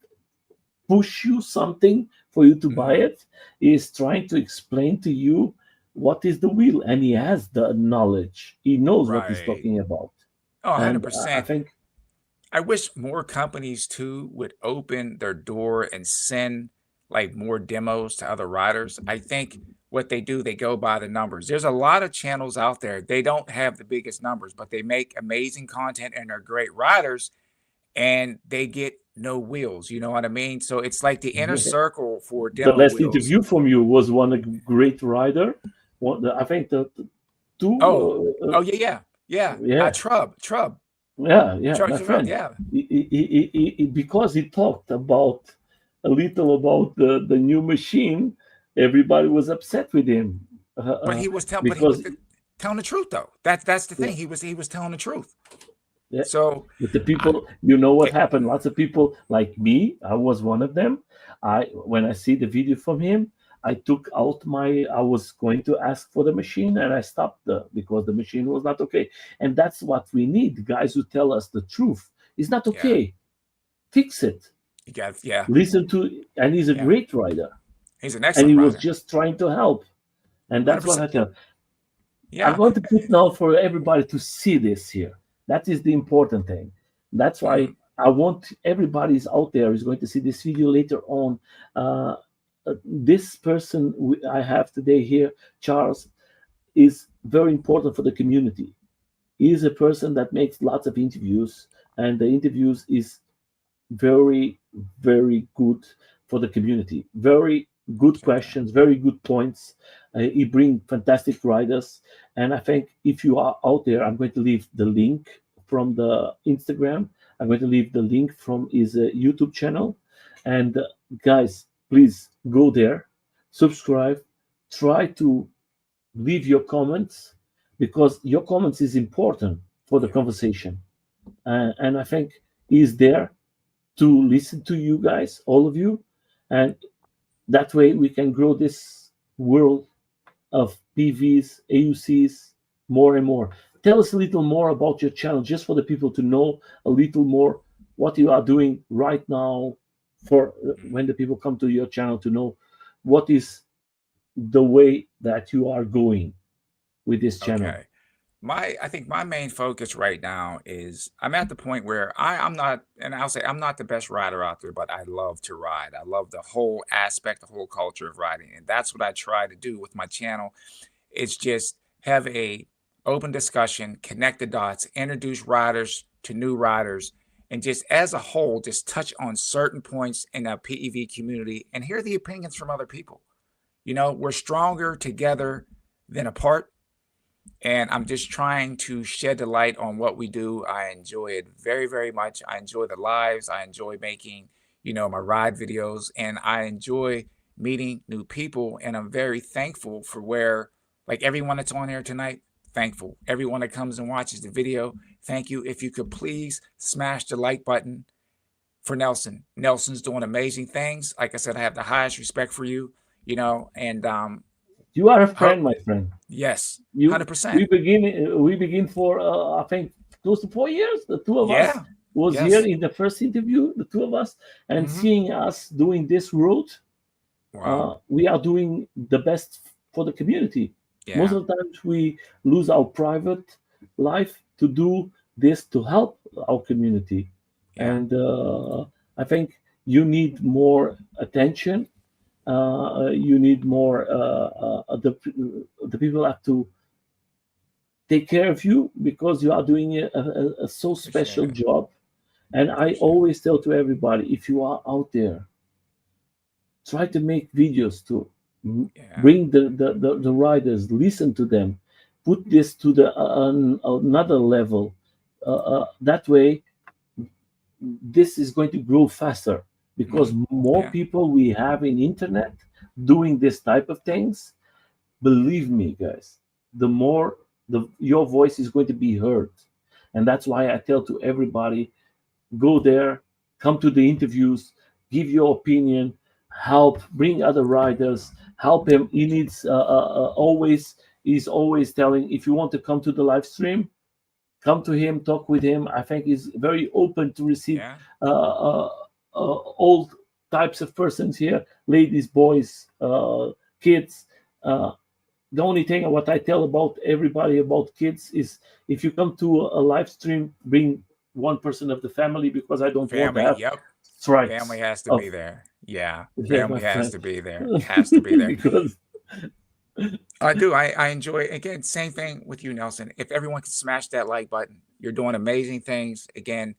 Speaker 1: push you something for you to buy
Speaker 2: Mhm.
Speaker 1: it. He is trying to explain to you what is the wheel, and he has the knowledge. He knows what he's
Speaker 2: Right.
Speaker 1: talking about.
Speaker 2: Oh,
Speaker 1: And I
Speaker 2: 100%.
Speaker 1: think,
Speaker 2: I wish more companies too would open their door and send like more demos to other riders. I think what they do, they go by the numbers. There's a lot of channels out there. They don't have the biggest numbers, but they make amazing content and they're great riders, and they get no wheels. You know what I mean? So it's like the inner circle for
Speaker 1: the
Speaker 2: demo
Speaker 1: last
Speaker 2: wheels.
Speaker 1: interview from you was one a great rider. I think the
Speaker 2: Oh,
Speaker 1: two,
Speaker 2: oh yeah, yeah, yeah.
Speaker 1: yeah, yeah, my
Speaker 2: Trub,
Speaker 1: friend.
Speaker 2: yeah.
Speaker 1: Because he talked about a little about the new machine, everybody was upset with him
Speaker 2: But he was
Speaker 1: because
Speaker 2: telling the truth though. That's the
Speaker 1: yeah,
Speaker 2: thing. He was telling the truth.
Speaker 1: yeah.
Speaker 2: So
Speaker 1: But the
Speaker 2: I,
Speaker 1: people, you know what
Speaker 2: get
Speaker 1: happened? Lots of people like me, I was one of them. I When I see the video from him, I took out my. I was going to ask for the machine, and I stopped because the machine was not okay. And that's what we need, guys who tell us the truth. It's not
Speaker 2: Yeah.
Speaker 1: okay. Fix it.
Speaker 2: You got, yeah.
Speaker 1: Listen to, and he's a
Speaker 2: Yeah.
Speaker 1: great writer,
Speaker 2: He's an
Speaker 1: and
Speaker 2: excellent
Speaker 1: he was
Speaker 2: writer.
Speaker 1: just trying to help. And that's what
Speaker 2: 100%.
Speaker 1: I tell. I'm
Speaker 2: Yeah.
Speaker 1: going to put now for everybody to see this here. That is the important thing. That's
Speaker 2: Hmm.
Speaker 1: why I want everybody's out there is going to see this video later on. Uh, this person I have today here, Charles, is very important for the community. He is a person that makes lots of interviews, and the interviews is very, very good for the community. Very good
Speaker 2: Okay.
Speaker 1: questions, very good points. He brings fantastic writers, and I think if you are out there, I'm going to leave the link from the Instagram. I'm going to leave the link from his YouTube channel, and guys, please go there, subscribe, try to leave your comments because your comments is important for the
Speaker 2: Yeah.
Speaker 1: conversation, and I think he's there to listen to you guys, all of you, and that way we can grow this world of PVs, AUCs more and more. Tell us a little more about your channel, just for the people to know a little more what you are doing right now. For when the people come to your channel to know what is the way that you are going with this channel.
Speaker 2: Okay. I think my main focus right now is I'm at the point where I'm not, and I'll say I'm not the best rider out there, but I love to ride. I love the whole aspect, the whole culture of riding. And that's what I try to do with my channel. It's just have a open discussion, connect the dots, introduce riders to new riders, and just as a whole, just touch on certain points in the PEV community and hear the opinions from other people. We're stronger together than apart, and I'm just trying to shed the light on what we do. I enjoy it very, very much. I enjoy the lives. I enjoy making, my ride videos, and I enjoy meeting new people. And I'm very thankful for like everyone that's on here tonight, thankful. Everyone that comes and watches the video, thank you. If you could please smash the like button for Nelson. Nelson's doing amazing things. Like I said, I have the highest respect for you, and
Speaker 1: You are a
Speaker 2: hope,
Speaker 1: friend, my friend.
Speaker 2: yes,
Speaker 1: You
Speaker 2: 100%.
Speaker 1: we begin for I think close to 4 years. The two of us
Speaker 2: Yeah.
Speaker 1: was here
Speaker 2: Yes.
Speaker 1: in the first interview, the two of us, and
Speaker 2: Hmm.
Speaker 1: seeing us doing this road,
Speaker 2: Wow.
Speaker 1: we are doing the best for the community. Most
Speaker 2: Yeah.
Speaker 1: of the times we lose our private life to do this to help our community,
Speaker 2: Yeah.
Speaker 1: and I think you need more attention. You need more. The people have to take care of you because you are doing a so
Speaker 2: Appreciate
Speaker 1: special
Speaker 2: it.
Speaker 1: job. And I
Speaker 2: Appreciate it.
Speaker 1: always tell to everybody, if you are out there, try to make videos to
Speaker 2: Yeah.
Speaker 1: bring the riders, listen to them, put this to the another level. That way, this is going to grow faster because
Speaker 2: Hmm.
Speaker 1: more
Speaker 2: Yeah.
Speaker 1: people we have in internet doing this type of things. Believe me, guys, the more your voice is going to be heard. And that's why I tell to everybody, go there, come to the interviews, give your opinion, help, bring other riders, help him. He needs always, he's always telling, if you want to come to the live stream, come to him, talk with him. I think he's very open to receive
Speaker 2: Yeah.
Speaker 1: all types of persons here, ladies, boys, kids. Uh, the only thing what I tell about everybody about kids is if you come to a live stream, bring one person of the family because I don't want to
Speaker 2: Family.
Speaker 1: have
Speaker 2: Yep. Family
Speaker 1: strikes
Speaker 2: has to
Speaker 1: of
Speaker 2: be there. Yeah.
Speaker 1: yeah, my
Speaker 2: Family has
Speaker 1: friend.
Speaker 2: to be there. Has to be there.
Speaker 1: Because
Speaker 2: I do. I enjoy, again, same thing with you, Nelson. If everyone can smash that like button, you're doing amazing things. Again,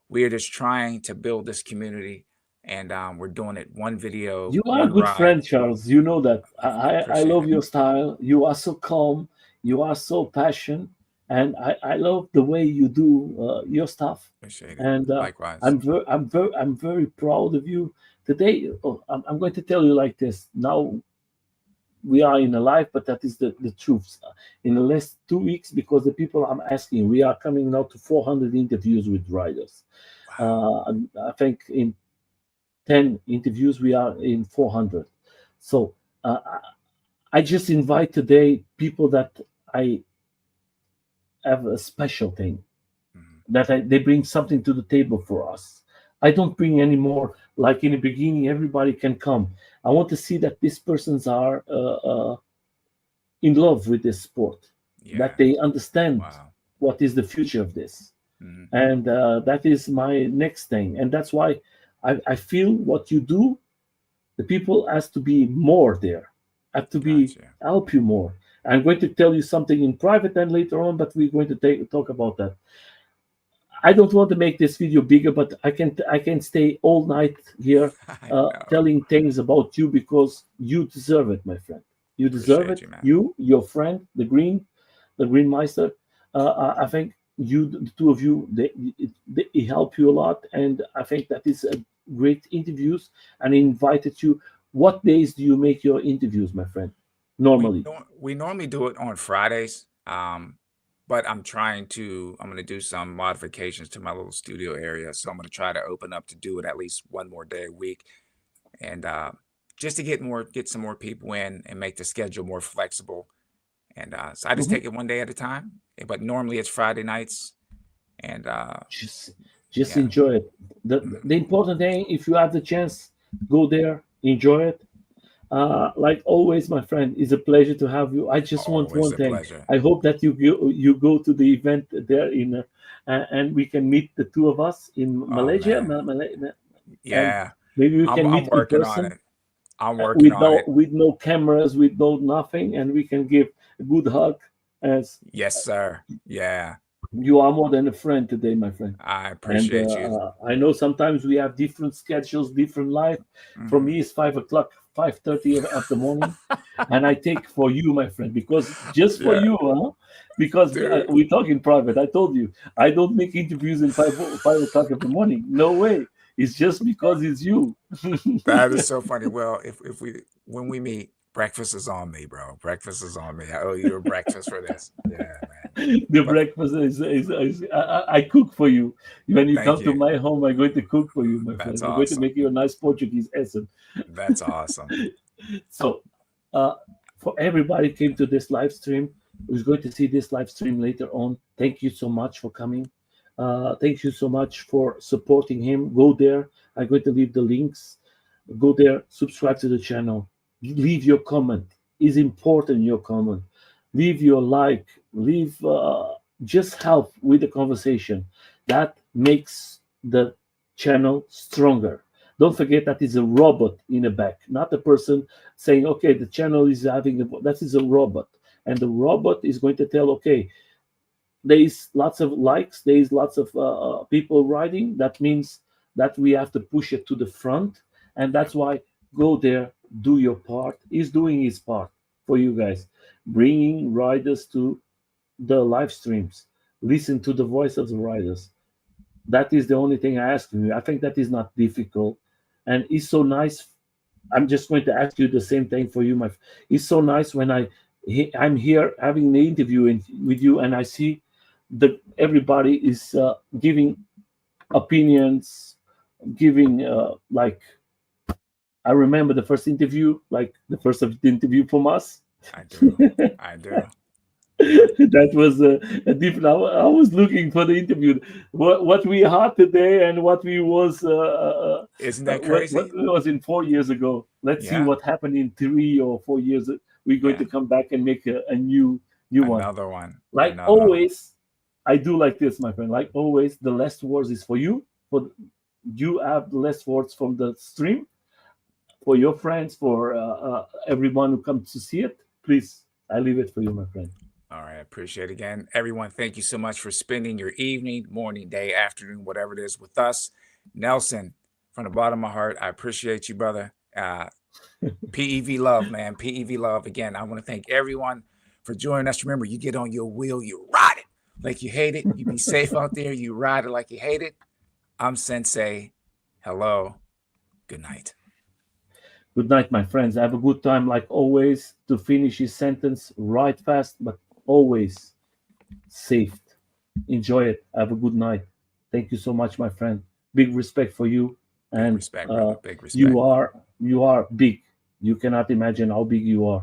Speaker 2: we are just trying to build this community, and we're doing it one video,
Speaker 1: you are a
Speaker 2: one
Speaker 1: good
Speaker 2: ride.
Speaker 1: friend, Charles. You know that. I
Speaker 2: Appreciate
Speaker 1: love
Speaker 2: it.
Speaker 1: your style. You are so calm. You are so passionate, and I love the way you do your stuff.
Speaker 2: Appreciate it.
Speaker 1: And
Speaker 2: Likewise.
Speaker 1: I'm very proud of you. Today, I'm going to tell you like this. Now we are in a life, but that is the truth. In the last 2 weeks, because the people I'm asking, we are coming now to 400 interviews with riders.
Speaker 2: Wow.
Speaker 1: I think in 10 interviews we are in 400. So Uh, I just invite today people that I have a special thing,
Speaker 2: Mhm.
Speaker 1: that they bring something to the table for us. I don't bring any more like in the beginning. Everybody can come. I want to see that these persons are in love with this sport, that
Speaker 2: Yeah.
Speaker 1: they understand
Speaker 2: Wow.
Speaker 1: what is the future of this,
Speaker 2: Mhm.
Speaker 1: and that is my next thing. And that's why I feel what you do. The people has to be more there, have to be
Speaker 2: Gotcha.
Speaker 1: help you more. I'm going to tell you something in private and later on, but we're going to talk about that. I don't want to make this video bigger, but I can stay all night here
Speaker 2: I know.
Speaker 1: telling things about you because you deserve it, my friend. You deserve
Speaker 2: Appreciate
Speaker 1: it.
Speaker 2: you, man.
Speaker 1: You, your friend, the Green Meister. I think you, the two of you, they help you a lot, and I think that is a great interviews. And I invited you. What days do you make your interviews, my friend? Normally.
Speaker 2: We normally do it on Fridays. But I'm gonna do some modifications to my little studio area. So I'm gonna try to open up to do it at least one more day a week. And just to get some more people in and make the schedule more flexible. And so I just
Speaker 1: Mhm.
Speaker 2: take it one day at a time. But normally it's Friday nights. And
Speaker 1: just just
Speaker 2: yeah.
Speaker 1: enjoy it.
Speaker 2: Mhm.
Speaker 1: The important thing, if you have the chance, go there, enjoy it. Like always, my friend, it's a pleasure to have you. I just want
Speaker 2: Always
Speaker 1: one
Speaker 2: a
Speaker 1: thing.
Speaker 2: pleasure.
Speaker 1: I hope that you go to the event there and we can meet the two of us in
Speaker 2: Oh
Speaker 1: Malaysia,
Speaker 2: man.
Speaker 1: and
Speaker 2: Yeah.
Speaker 1: maybe we can
Speaker 2: I'm
Speaker 1: meet in
Speaker 2: working on
Speaker 1: person
Speaker 2: it. I'm working
Speaker 1: with
Speaker 2: on
Speaker 1: no
Speaker 2: it.
Speaker 1: cameras, with no nothing, and we can give a good hug. As
Speaker 2: Yes, sir. Yeah.
Speaker 1: you are more than a friend today, my friend.
Speaker 2: I
Speaker 1: And
Speaker 2: appreciate you.
Speaker 1: I know sometimes we have different schedules, different life. For
Speaker 2: Mhm.
Speaker 1: me, it's 5 o'clock, 5:30 of the morning, and I take for you, my friend, because just for
Speaker 2: Yeah,
Speaker 1: you, huh? Because
Speaker 2: dude.
Speaker 1: we talk in private. I told you I don't make interviews in 5 o'clock of the morning. No way. It's just because it's you.
Speaker 2: That is so funny. Well, if we when we meet, breakfast is on me, bro. Breakfast is on me. I owe you a breakfast for this. Yeah, man.
Speaker 1: The
Speaker 2: But
Speaker 1: breakfast is I cook for you. When you
Speaker 2: thank
Speaker 1: come to
Speaker 2: you.
Speaker 1: my home, I'm going to cook for you, my
Speaker 2: That's
Speaker 1: friend. I'm going to
Speaker 2: awesome.
Speaker 1: make you a nice Portuguese essence.
Speaker 2: That's awesome.
Speaker 1: So, uh, for everybody came to this live stream, who's going to see this live stream later on, thank you so much for coming. Thank you so much for supporting him. Go there. I'm going to leave the links. Go there, subscribe to the channel, leave your comment. Is important your comment. Leave your like. Leave just help with the conversation. That makes the channel stronger. Don't forget that is a robot in the back, not a person saying, "Okay, the channel is having that is a robot." And the robot is going to tell, okay, there is lots of likes, there is lots of people writing. That means that we have to push it to the front, and
Speaker 2: Yep.
Speaker 1: that's why go there, do your part. He's doing his part for you guys, bringing riders to the live streams. Listen to the voice of the riders. That is the only thing I ask you. I think that is not difficult, and it's so nice. I'm just going to ask you the same thing for you, my. It's so nice when I'm here having the interview with you, and I see the everybody is giving opinions, giving like I remember the first interview, like the first of the interview from us.
Speaker 2: I do. I do. Yep.
Speaker 1: That was a different. I was looking for the interview, what we had today and what we was
Speaker 2: Isn't that
Speaker 1: what
Speaker 2: crazy?
Speaker 1: was in 4 years ago. Let's see
Speaker 2: Yeah.
Speaker 1: what happened in 3 or 4 years. We're going
Speaker 2: Yeah.
Speaker 1: to come back and make a new one.
Speaker 2: Another one.
Speaker 1: Like
Speaker 2: Another one.
Speaker 1: always, I do like this, my friend. Like always, the last words is for you. For you have the last words from the stream for your friends, for everyone who comes to see it. Please, I leave it for you, my friend.
Speaker 2: All right. I appreciate it again. Everyone, thank you so much for spending your evening, morning, day, afternoon, whatever it is with us. Nelson, from the bottom of my heart, I appreciate you, brother. PEV love, man. PEV love. Again, I want to thank everyone for joining us. Remember, you get on your wheel, you ride it like you hate it. You be safe out there. You ride it like you hate it. I'm Sensei. Hello. Good night.
Speaker 1: Good night, my friends. Have a good time, like always. To finish his sentence, ride fast, but always safe. Enjoy it. Have a good night. Thank you so much, my friend. Big respect for you,
Speaker 2: Big
Speaker 1: and
Speaker 2: respect, brother. Big
Speaker 1: you
Speaker 2: respect.
Speaker 1: are you are big. You cannot imagine how big you are.